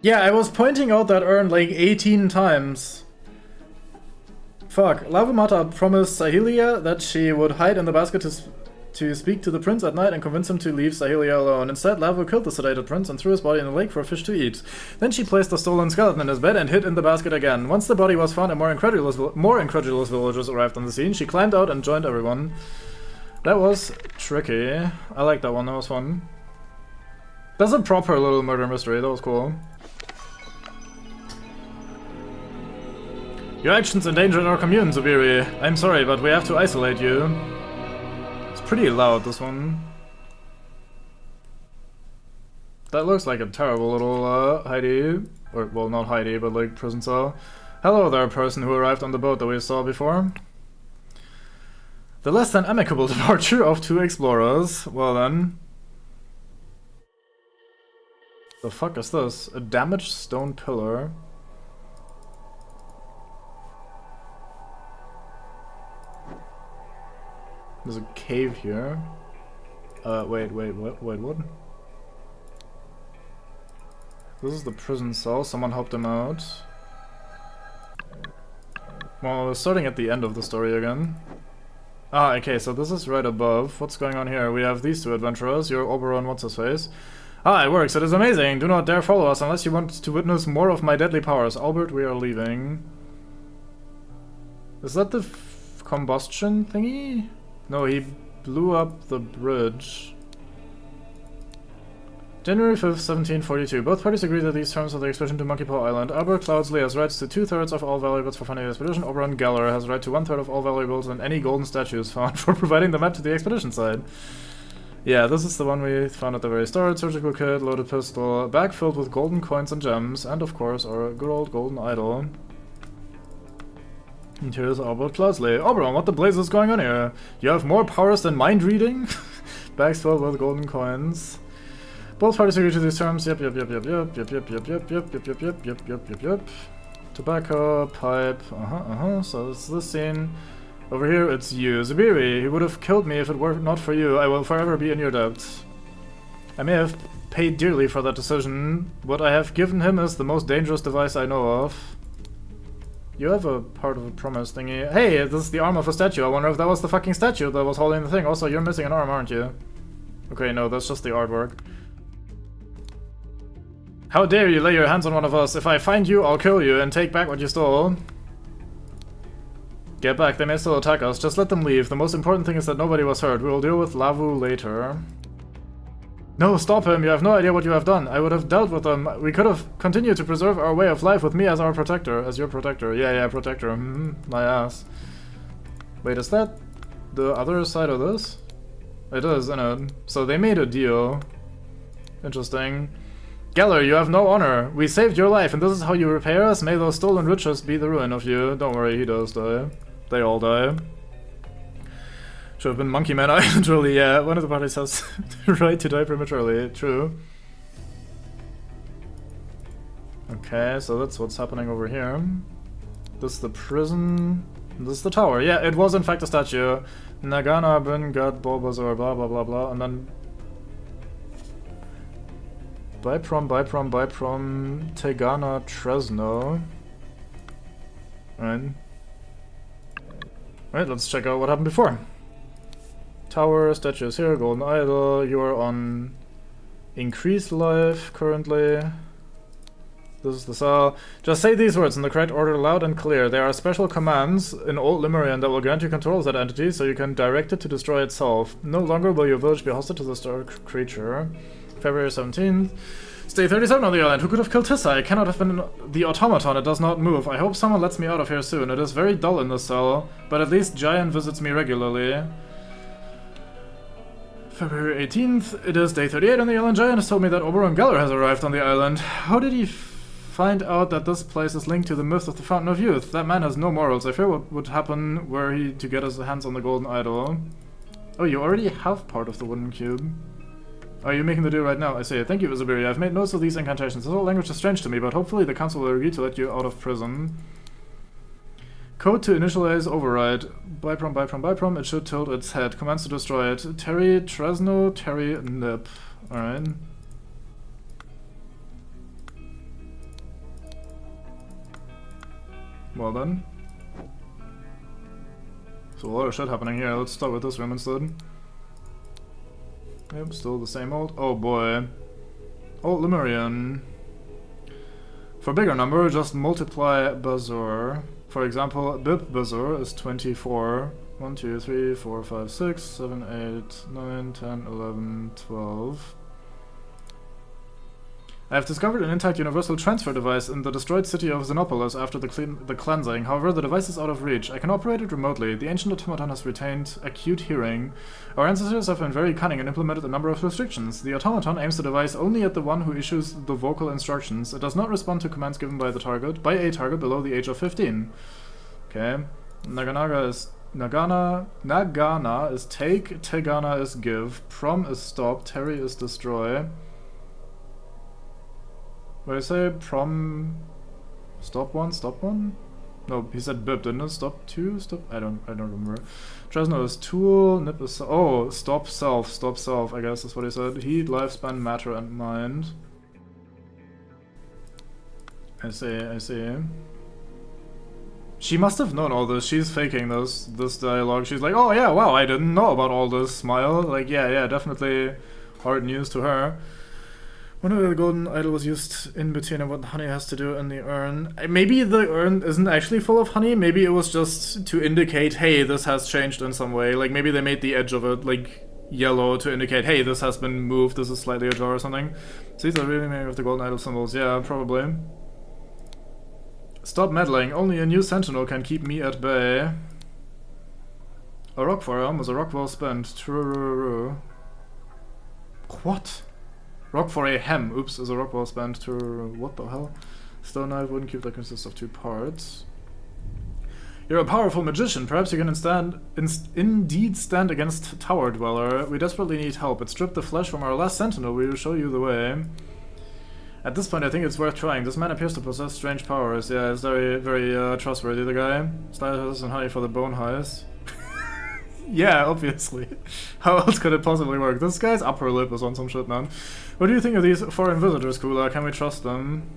Yeah, I was pointing out that urn like 18 times. Fuck. Lavamata promised Sahelia that she would hide in the basket to speak to the prince at night and convince him to leave Sahelia alone. Instead, Lavu killed the sedated prince and threw his body in the lake for a fish to eat. Then she placed the stolen skeleton in his bed and hid in the basket again. Once the body was found and more incredulous villagers arrived on the scene, she climbed out and joined everyone. That was tricky. I like that one, that was fun. That's a proper little murder mystery, that was cool. Your actions endangered our commune, Zubiri. I'm sorry, but we have to isolate you. It's pretty loud, this one. That looks like a terrible little Heidi. Or, well, not Heidi, but like prison cell. Hello there, person who arrived on the boat that we saw before. The less than amicable departure of 2 explorers. Well then. The fuck is this? A damaged stone pillar. There's a cave here. Wait, what? This is the prison cell. Someone helped him out. Well, we're starting at the end of the story again. Ah, okay, so this is right above. What's going on here? We have these 2 adventurers. Your Oberon, what's his face? Ah, it works. It is amazing. Do not dare follow us unless you want to witness more of my deadly powers. Albert, we are leaving. Is that the combustion thingy? No, he blew up the bridge. January 5th, 1742. Both parties agreed that these terms of the expedition to Monkey Paw Island. Albert Cloudsley has rights to 2/3 of all valuables for funding the expedition. Oberon Geller has right to 1/3 of all valuables and any golden statues found for providing the map to the expedition site. Yeah, this is the one we found at the very start. Surgical kit, loaded pistol, bag filled with golden coins and gems, and of course our good old golden idol. And here's Albert Cloudsley. Oberon, what the blaze is going on here? You have more powers than mind reading? Bags filled with golden coins. Both parties agree to these terms. Yep. Tobacco, pipe. So it's this scene. Over here, it's you. Zubiri. He would have killed me if it were not for you. I will forever be in your debt. I may have paid dearly for that decision. What I have given him is the most dangerous device I know of. You have a part of a promise thingy. Hey, this is the arm of a statue. I wonder if that was the fucking statue that was holding the thing. Also, you're missing an arm, aren't you? Okay, no, that's just the artwork. How dare you lay your hands on one of us? If I find you, I'll kill you and take back what you stole. Get back, they may still attack us. Just let them leave. The most important thing is that nobody was hurt. We will deal with Lavu later. No, stop him. You have no idea what you have done. I would have dealt with them. We could have continued to preserve our way of life with me as our protector. As your protector. Yeah, protector. My ass. Wait, is that the other side of this? It is, isn't it? So they made a deal. Interesting. Geller, you have no honor. We saved your life, and this is how you repay us? May those stolen riches be the ruin of you. Don't worry, he does die. They all die. Should have been Monkey Man Island, really, yeah. One of the parties has the right to die prematurely. True. Okay, so that's what's happening over here. This is the prison. This is the tower. Yeah, it was in fact a statue. Nagana, Ben, God, Bulbasaur, blah blah blah blah, and then Biprom, Tegana, Tresno. Alright, let's check out what happened before. Tower, statues here, golden idol. You are on increased life currently. This is the cell. Just say these words in the correct order loud and clear. There are special commands in Old Lemurian that will grant you control of that entity so you can direct it to destroy itself. No longer will your village be hostile to this dark creature. February 17th. Stay 37 on the island. Who could have killed Tissa? It cannot have been the automaton. It does not move. I hope someone lets me out of here soon. It is very dull in this cell, but at least Giant visits me regularly. February 18th. It is day 38 on the island. Giant has told me that Oberon Geller has arrived on the island. How did he find out that this place is linked to the myth of the Fountain of Youth? That man has no morals. I fear what would happen were he to get his hands on the golden idol. Oh, you already have part of the wooden cube. Are you making the deal right now? I say, thank you, Isabiri. I've made notes of these incantations. This whole language is strange to me, but hopefully the council will agree to let you out of prison. Code to initialize override. Biprom. It should tilt its head. Commands to destroy it. Terry, Tresno, Terry, Nip. Alright. Well then. So a lot of shit happening here. Let's start with this room instead. Yep, still the same old. Oh boy. Old Lemurian. For bigger number, just multiply Bazur. For example, Bib Bazur is 24. 1, 2, 3, 4, 5, 6, 7, 8, 9, 10, 11, 12. I have discovered an intact universal transfer device in the destroyed city of Xenopolis after the cleansing. However, the device is out of reach. I can operate it remotely. The ancient automaton has retained acute hearing. Our ancestors have been very cunning and implemented a number of restrictions. The automaton aims the device only at the one who issues the vocal instructions. It does not respond to commands given by a target below the age of 15. Okay. Nagana is take, Tegana is give, Prom is stop, Terry is destroy. What did I say? Prom... Stop one? No, he said bib, didn't it? Stop two? Stop... I don't remember. Tresno is tool, Nip is... Oh, stop self, I guess that's what he said. Heat, lifespan, matter, and mind. I see. She must have known all this. She's faking this dialogue. She's like, oh yeah, wow, I didn't know about all this. Smile. Like, yeah, definitely hard news to her. Whenever the golden idol was used in between and what honey has to do in the urn. Maybe the urn isn't actually full of honey. Maybe it was just to indicate, hey, this has changed in some way. Like, maybe they made the edge of it, like, yellow to indicate, hey, this has been moved, this is slightly ajar or something. So these are really made of the golden idol symbols. Yeah, probably. Stop meddling. Only a new sentinel can keep me at bay. A rock for him is a rock well spent. True. What? Rock for a hem. Oops, is a rock well spent. True. What the hell? Stone knife, wooden cube that consists of 2 parts. You're a powerful magician. Perhaps you can indeed stand against Tower Dweller. We desperately need help. It stripped the flesh from our last sentinel. We will show you the way. At this point, I think it's worth trying. This man appears to possess strange powers. Yeah, it's very, very trustworthy, the guy. Sliders and honey for the bone heist. Yeah, obviously. How else could it possibly work? This guy's upper lip is on some shit, man. What do you think of these foreign visitors, Kula? Can we trust them?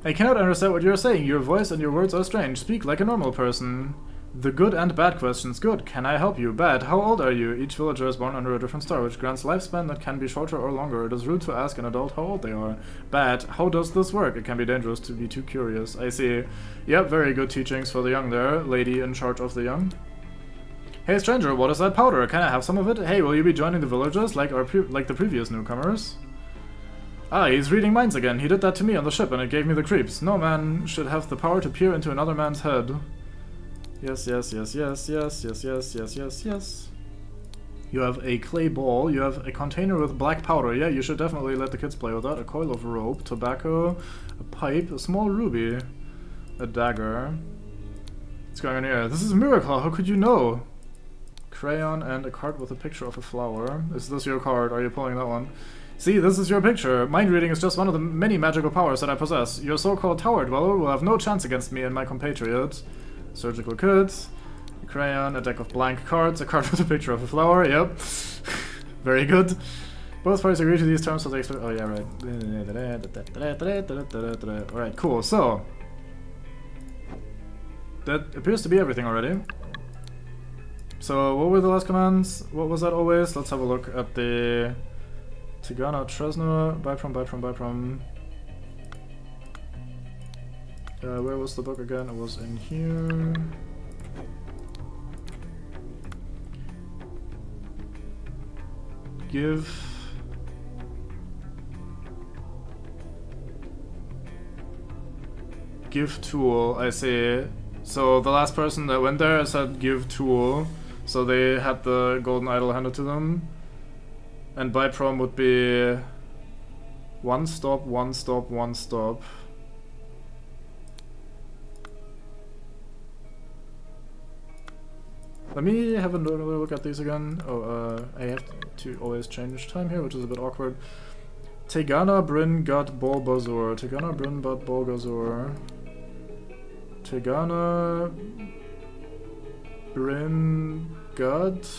I cannot understand what you're saying. Your voice and your words are strange. Speak like a normal person. The good and bad questions. Good. Can I help you? Bad. How old are you? Each villager is born under a different star, which grants lifespan that can be shorter or longer. It is rude to ask an adult how old they are. Bad. How does this work? It can be dangerous to be too curious. I see. Yep, very good teachings for the young there. Lady in charge of the young. Hey stranger, what is that powder? Can I have some of it? Hey, will you be joining the villagers like the previous newcomers? Ah, he's reading minds again. He did that to me on the ship and it gave me the creeps. No man should have the power to peer into another man's head. Yes. You have a clay ball. You have a container with black powder. Yeah, you should definitely let the kids play with that. A coil of rope, tobacco, a pipe, a small ruby, a dagger. What's going on here? This is a miracle. How could you know? Crayon and a card with a picture of a flower. Is this your card? Are you pulling that one? See, this is your picture. Mind reading is just one of the many magical powers that I possess. Your so-called Tower Dweller will have no chance against me and my compatriots. Surgical kits, a crayon, a deck of blank cards, a card with a picture of a flower, yep. Very good. Both parties agree to these terms, so they expect— oh yeah, right. Alright, cool, so that appears to be everything already. So, what were the last commands? What was that always? Let's have a look at the Tigana Tresno, buy from. Where was the book again? It was in here. Give tool, I see. So the last person that went there said give tool. So they had the golden idol handed to them. And buy from would be one stop. Let me have another look at these again. Oh, I have to always change time here, which is a bit awkward. Tegana, Bryn, Gut, Bolbazor. Tegana, Bryn, But, Bolgazor. Tegana, Bryn, Gut,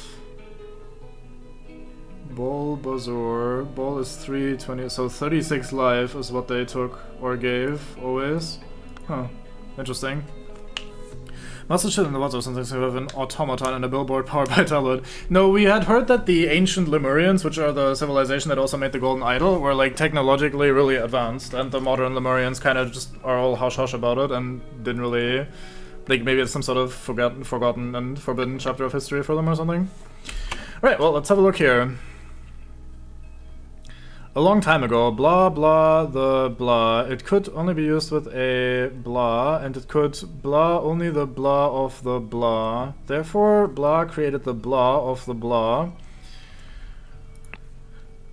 Bolbazor. Bol is 320, so 36 life is what they took or gave always. Huh, interesting. Must have shit in the water since they have an automaton and a billboard powered by Talud. No, we had heard that the ancient Lemurians, which are the civilization that also made the golden idol, were like technologically really advanced, and the modern Lemurians kind of just are all hush-hush about it and didn't really... like maybe it's some sort of forgotten and forbidden chapter of history for them or something. Right, well, let's have a look here. A long time ago, blah blah the blah. It could only be used with a blah, and it could blah only the blah of the blah. Therefore, blah created the blah of the blah.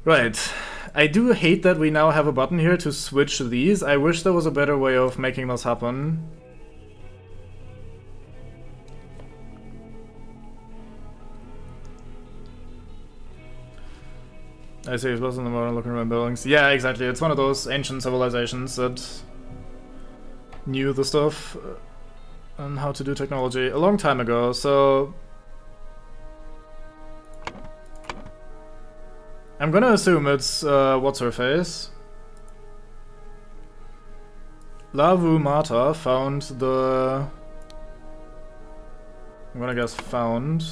Right. I do hate that we now have a button here to switch these. I wish there was a better way of making this happen. I see, it wasn't the modern looking around buildings. Yeah, exactly. It's one of those ancient civilizations that knew the stuff and how to do technology a long time ago, so... I'm gonna assume it's, what's-her-face? Lavu Mata found the... I'm gonna guess found...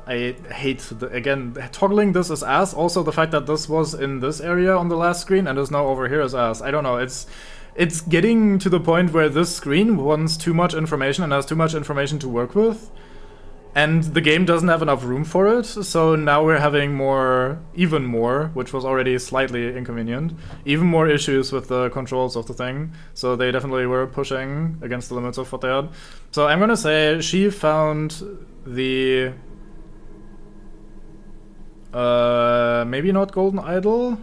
I hate, again, toggling this is ass. Also, the fact that this was in this area on the last screen and is now over here is ass. I don't know, it's getting to the point where this screen wants too much information and has too much information to work with. And the game doesn't have enough room for it, so now we're having even more, which was already slightly inconvenient, even more issues with the controls of the thing. So they definitely were pushing against the limits of what they had. So I'm gonna say she found the maybe not Golden Idol.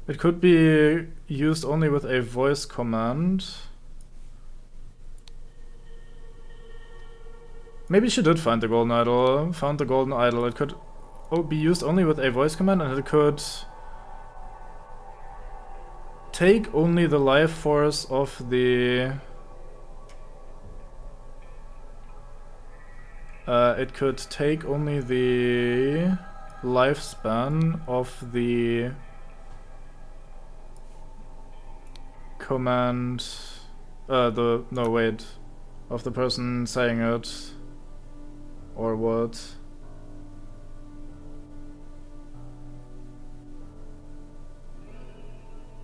It could be used only with a voice command. Maybe she did find the Golden Idol. Found the Golden Idol. It could be used only with a voice command, and it could take only the life force of the... it could take only the lifespan of the command... of the person saying it. Or what?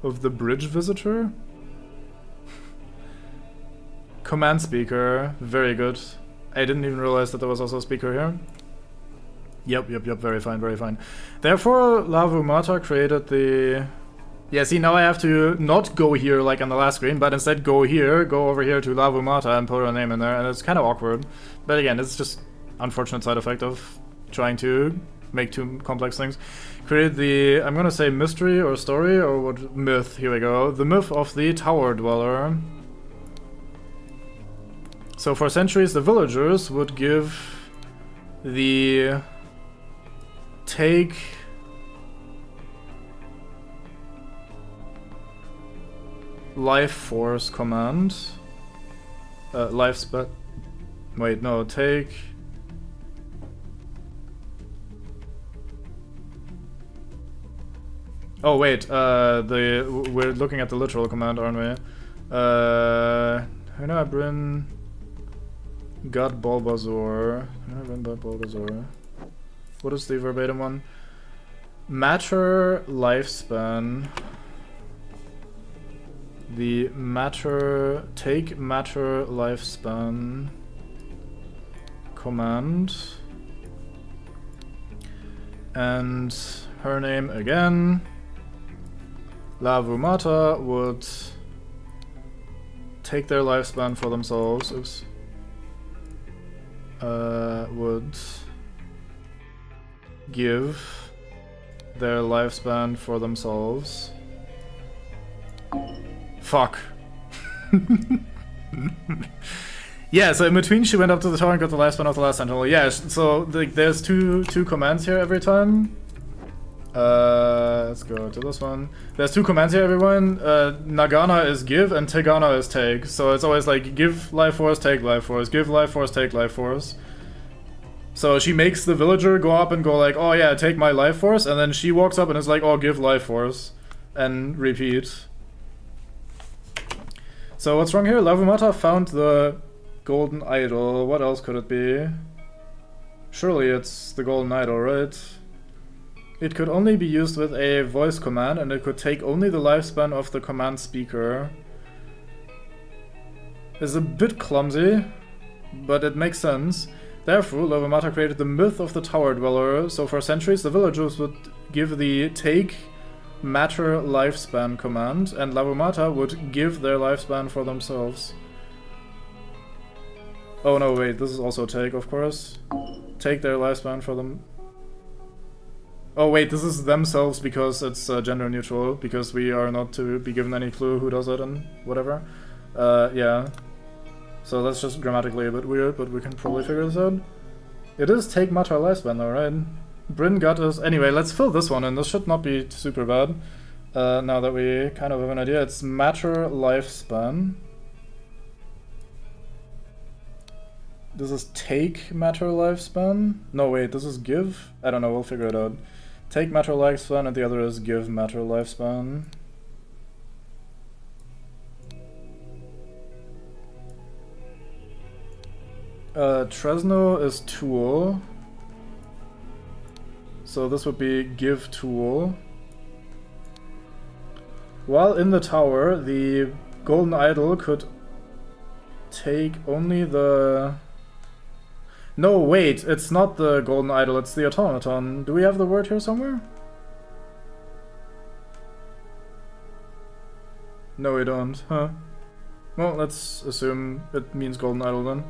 Of the bridge visitor? Command speaker, very good. I didn't even realize that there was also a speaker here. Yep, very fine, very fine. Therefore, Lavumata created the... Yeah, see, now I have to not go here like on the last screen, but instead go over here to Lavumata and put her name in there, and it's kind of awkward. But again, it's just unfortunate side effect of trying to make too complex things. Create the, I'm gonna say mystery or story or what, myth, here we go. The myth of the Tower Dweller. So for centuries the villagers would give the take life force command. Wait, no, take... Oh wait, we're looking at the literal command, aren't we? Huna Bryn got Bulbasaur. What is the verbatim one? Matter lifespan. The take matter lifespan command. And her name again. Lavumata would take their lifespan for themselves. Oops. Would give their lifespan for themselves. Fuck. Yeah, so in between she went up to the tower and got the lifespan of the last sentinel. Yeah, so there's two commands here every time. Let's go to this one. There's two commands here, everyone. Nagana is give and Tegana is take. So it's always like give life force, take life force, give life force, take life force. So she makes the villager go up and go like, oh yeah, take my life force, and then she walks up and is like, oh, give life force, and repeat. So what's wrong here? Lavumata found the Golden Idol. What else could it be? Surely it's the Golden Idol, right? It could only be used with a voice command, and it could take only the lifespan of the command speaker. It's a bit clumsy, but it makes sense. Therefore, Lavumata created the myth of the Tower Dweller, so for centuries the villagers would give the take matter lifespan command, and Lavumata would give their lifespan for themselves. Oh no, wait, this is also take, of course. Take their lifespan for them. Oh wait, this is themselves because it's gender neutral, because we are not to be given any clue who does it and whatever. Yeah. So that's just grammatically a bit weird, but we can probably figure this out. It is take matter lifespan though, right? Bryn got us. Anyway, let's fill this one in. This should not be super bad. Now that we kind of have an idea, it's matter lifespan. This is take matter lifespan. No, wait, this is give? I don't know, we'll figure it out. Take matter lifespan, and the other is give matter lifespan. Tresno is tool. So this would be give tool. While in the tower, the Golden Idol could take only the... No, wait, it's not the golden idol, it's the automaton. Do we have the word here somewhere? No, we don't, huh? Well, let's assume it means golden idol then.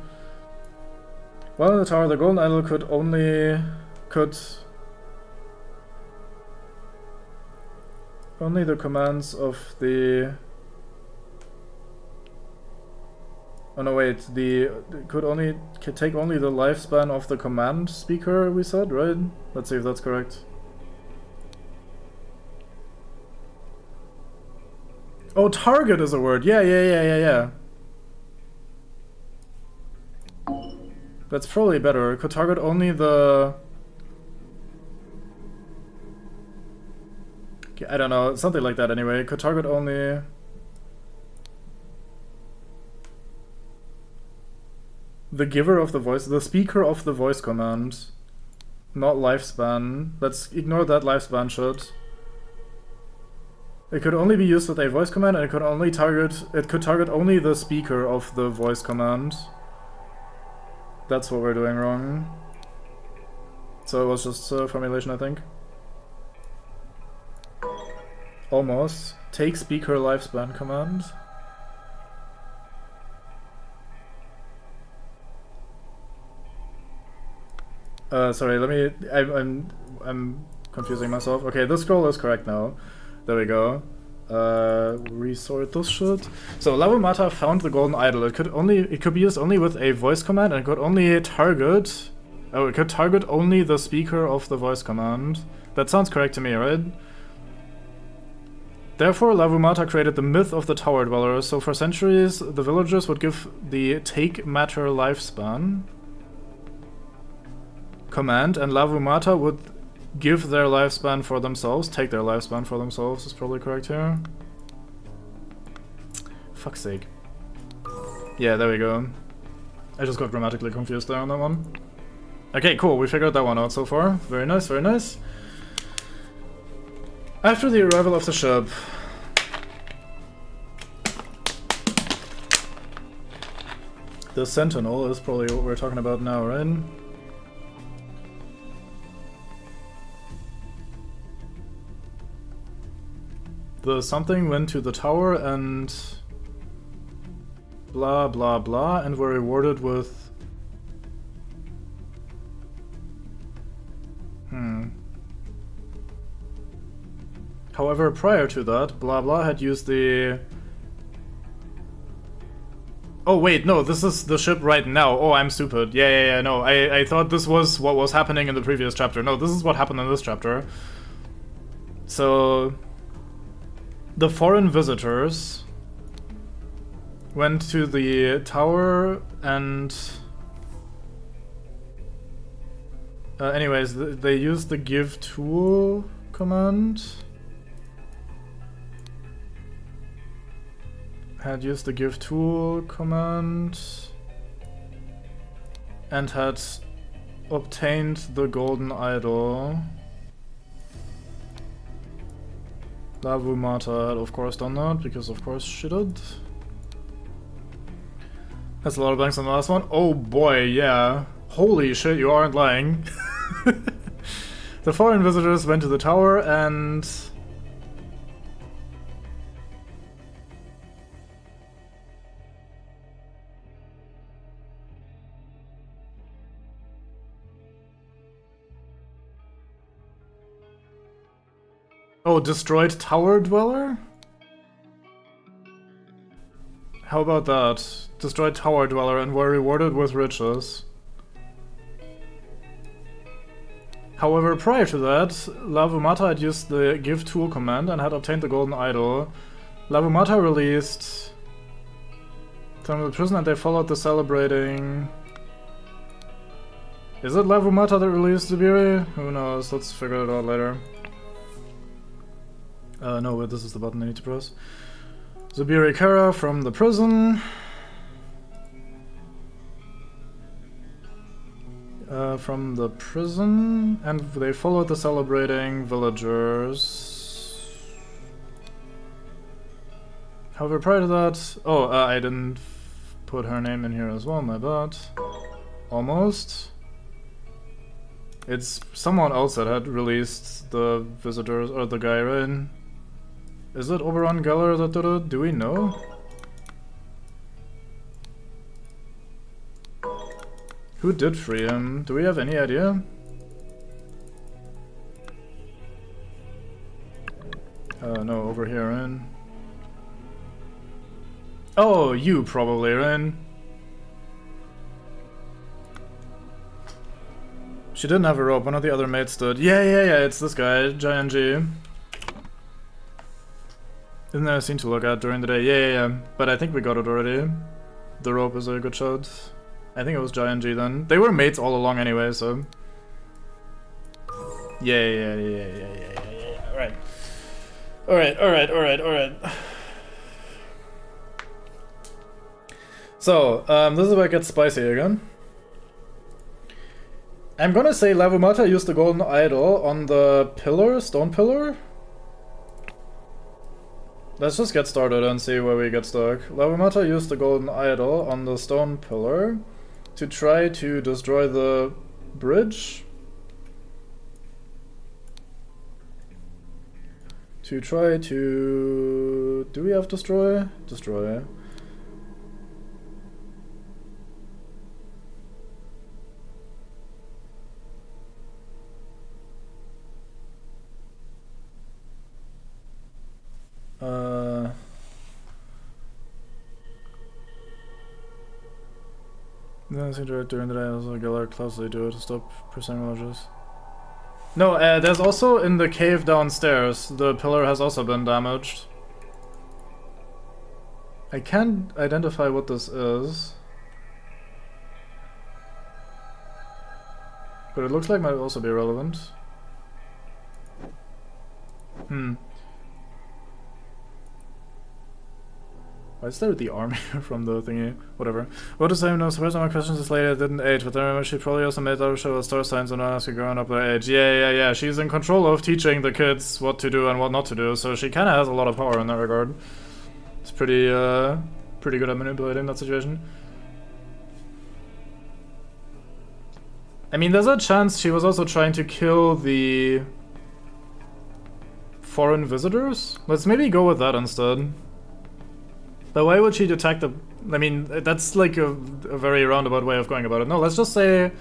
While in the tower, the golden idol could only the commands of the... Oh no, wait, could take only the lifespan of the command speaker, we said, right? Let's see if that's correct. Oh, target is a word. Yeah. That's probably better. Could target only the... I don't know, something like that anyway. Could target only... the giver of the voice, the speaker of the voice command. Not lifespan. Let's ignore that lifespan shit. It could only be used with a voice command, and it could target only the speaker of the voice command. That's what we're doing wrong. So it was just a formulation, I think. Almost. Take speaker lifespan command. Sorry, let me... I'm confusing myself. Okay, this scroll is correct now. There we go. Resort this shit. So Lavumata found the golden idol. It could be used only with a voice command, and it could only target... Oh, it could target only the speaker of the voice command. That sounds correct to me, right? Therefore, Lavumata created the myth of the tower dwellers, so for centuries the villagers would give the take matter lifespan command, and Lavumata would give their lifespan for themselves, take their lifespan for themselves is probably correct here. Fuck's sake. Yeah, there we go. I just got grammatically confused there on that one. Okay, cool, we figured that one out so far. Very nice, very nice. After the arrival of the ship, the Sentinel is probably what we're talking about now, right? The something went to the tower and blah blah blah and were rewarded with... However, prior to that, blah blah had used the... Oh wait, no, this is the ship right now. Oh, I'm stupid. Yeah, no, I thought this was what was happening in the previous chapter. No, this is what happened in this chapter. So... the foreign visitors went to the tower and... anyways, they used the give tool command. Had used the give tool command and had obtained the golden idol. Lavumata had of course done that, because of course she did. That's a lot of blanks on the last one. Oh boy, yeah. Holy shit, you aren't lying. The foreign visitors went to the tower and... Oh, destroyed tower dweller? How about that? Destroyed tower dweller and were rewarded with riches. However, prior to that, Lavumata had used the give tool command and had obtained the golden idol. Lavumata released them to the prison and they followed the celebrating... Is it Lavumata that released Zubiri? Who knows, let's figure it out later. No, wait, this is the button I need to press. Zubiri Kara from the prison. And they followed the celebrating villagers. However, prior to that... Oh, I didn't put her name in here as well, my bad. Almost. It's someone else that had released the visitors, or the guy, right? Is it Oberon Geller that did it? Do we know? Who did free him? Do we have any idea? No, over here, right? Oh, you probably, right? She didn't have a rope, one of the other mates did. Yeah, it's this guy, Giant G. Isn't there a scene to look at during the day? Yeah. But I think we got it already. The rope is a good shot. I think it was Giant G then. They were mates all along anyway, so... Yeah. Alright. So, this is where it gets spicy again. I'm gonna say Lavumata used the golden idol on the pillar, stone pillar. Let's just get started and see where we get stuck. Lavumata used the golden idol on the stone pillar to try to destroy the bridge. To try to... Do we have destroy? Destroy. No, I think during the day I was like alert closely to it to stop pursuing villages. No, there's also in the cave downstairs, the pillar has also been damaged. I can't identify what this is. But it looks like it might also be relevant. Why is there the army from the thingy? Whatever. What is I'm no surprised my questions this lady didn't age, but I remember she probably also made other show star signs and ask her growing up their age. Yeah. She's in control of teaching the kids what to do and what not to do, so she kinda has a lot of power in that regard. It's pretty good at manipulating that situation. I mean, there's a chance she was also trying to kill the foreign visitors? Let's maybe go with that instead. But why would she detect the... I mean, that's like a very roundabout way of going about it. No, let's just say...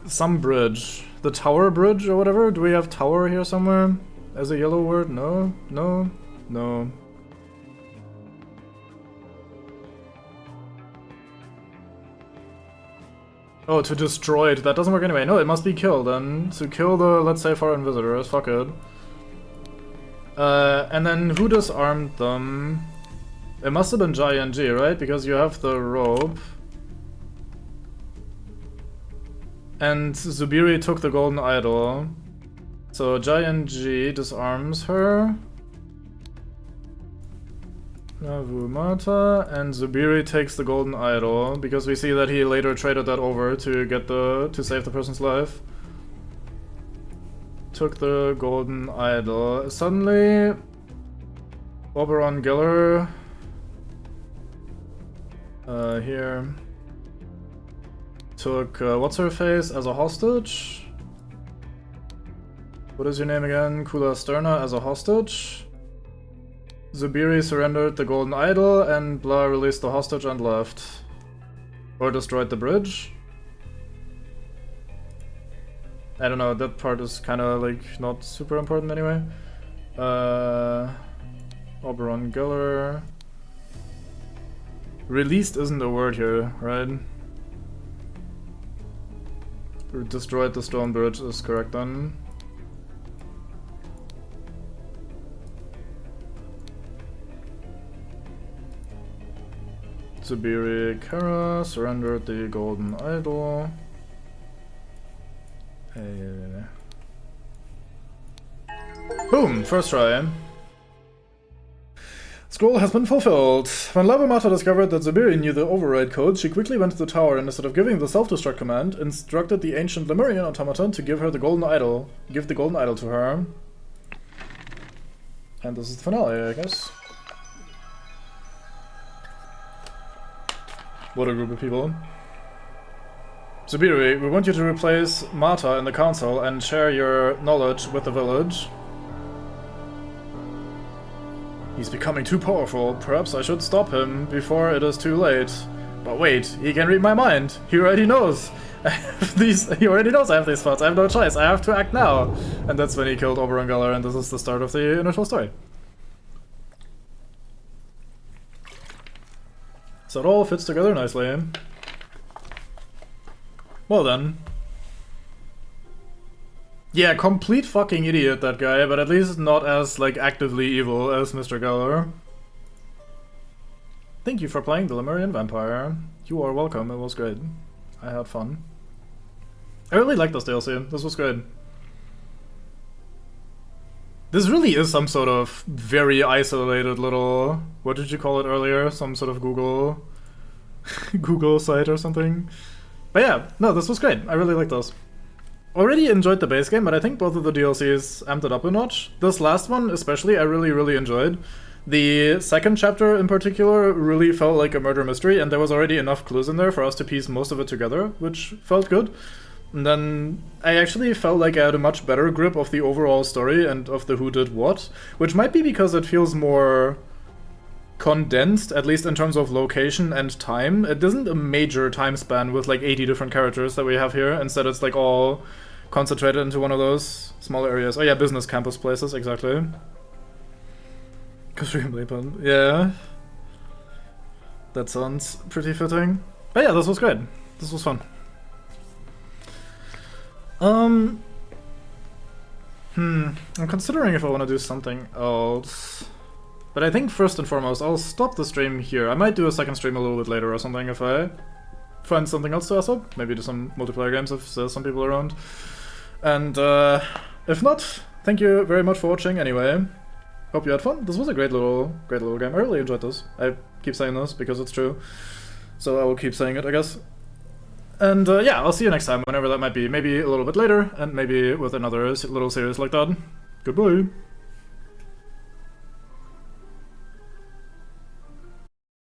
some bridge. The tower bridge or whatever? Do we have tower here somewhere? As a yellow word? No? Oh, to destroy it. That doesn't work anyway. No, it must be killed then. To kill the, let's say, foreign visitors. Fuck it. And then who disarmed them? It must have been Giant G, right? Because you have the rope. And Zubiri took the golden idol. So Giant G disarms her. Lavumata, and Zubiri takes the golden idol, because we see that he later traded that over to get to save the person's life. Took the golden idol. Suddenly, Oberon Geller here took what's her face as a hostage. What is your name again? Kula Sterna as a hostage. Zubiri surrendered the golden idol, and Blah released the hostage and left. Or destroyed the bridge. I don't know, that part is kinda like not super important anyway. Oberon Geller. Released isn't a word here, right? Destroyed the stone bridge is correct then. Zubiri Kara surrendered the golden idol. Boom! First try. Scroll has been fulfilled. When Lavumata discovered that Zubiri knew the override code, she quickly went to the tower and, instead of giving the self-destruct command, instructed the ancient Lemurian automaton to give her the golden idol. Give the golden idol to her. And this is the finale, I guess. What a group of people. Zubiri, we want you to replace Mata in the council and share your knowledge with the village. He's becoming too powerful. Perhaps I should stop him before it is too late. But wait, he can read my mind. He already knows. He already knows I have these thoughts. I have no choice. I have to act now. And that's when he killed Oberon Geller, and this is the start of the initial story. So it all fits together nicely. Well then. Yeah, complete fucking idiot, that guy, but at least not as, like, actively evil as Mr. Geller. Thank you for playing the Lemurian Vampire. You are welcome, it was great. I had fun. I really like this DLC, this was great. This really is some sort of very isolated little... What did you call it earlier? Some sort of Google... Google site or something? But yeah, no, this was great. I really like this. Already enjoyed the base game, but I think both of the DLCs amped it up a notch. This last one especially I really enjoyed. The second chapter in particular really felt like a murder mystery, and there was already enough clues in there for us to piece most of it together, which felt good. And then I actually felt like I had a much better grip of the overall story and of the who did what, which might be because it feels more condensed, at least in terms of location and time. It isn't a major time span with like 80 different characters that we have here. Instead it's like all concentrated into one of those smaller areas. Oh yeah, business campus places, exactly. Yeah. That sounds pretty fitting. But yeah, this was great. This was fun. I'm considering if I want to do something else. But I think first and foremost, I'll stop the stream here. I might do a second stream a little bit later or something if I find something else to us up. Maybe do some multiplayer games if there's some people around. And if not, thank you very much for watching anyway. Hope you had fun. This was a great little game. I really enjoyed this. I keep saying this because it's true. So I will keep saying it, I guess. And yeah, I'll see you next time, whenever that might be. Maybe a little bit later, and maybe with another little series like that. Goodbye.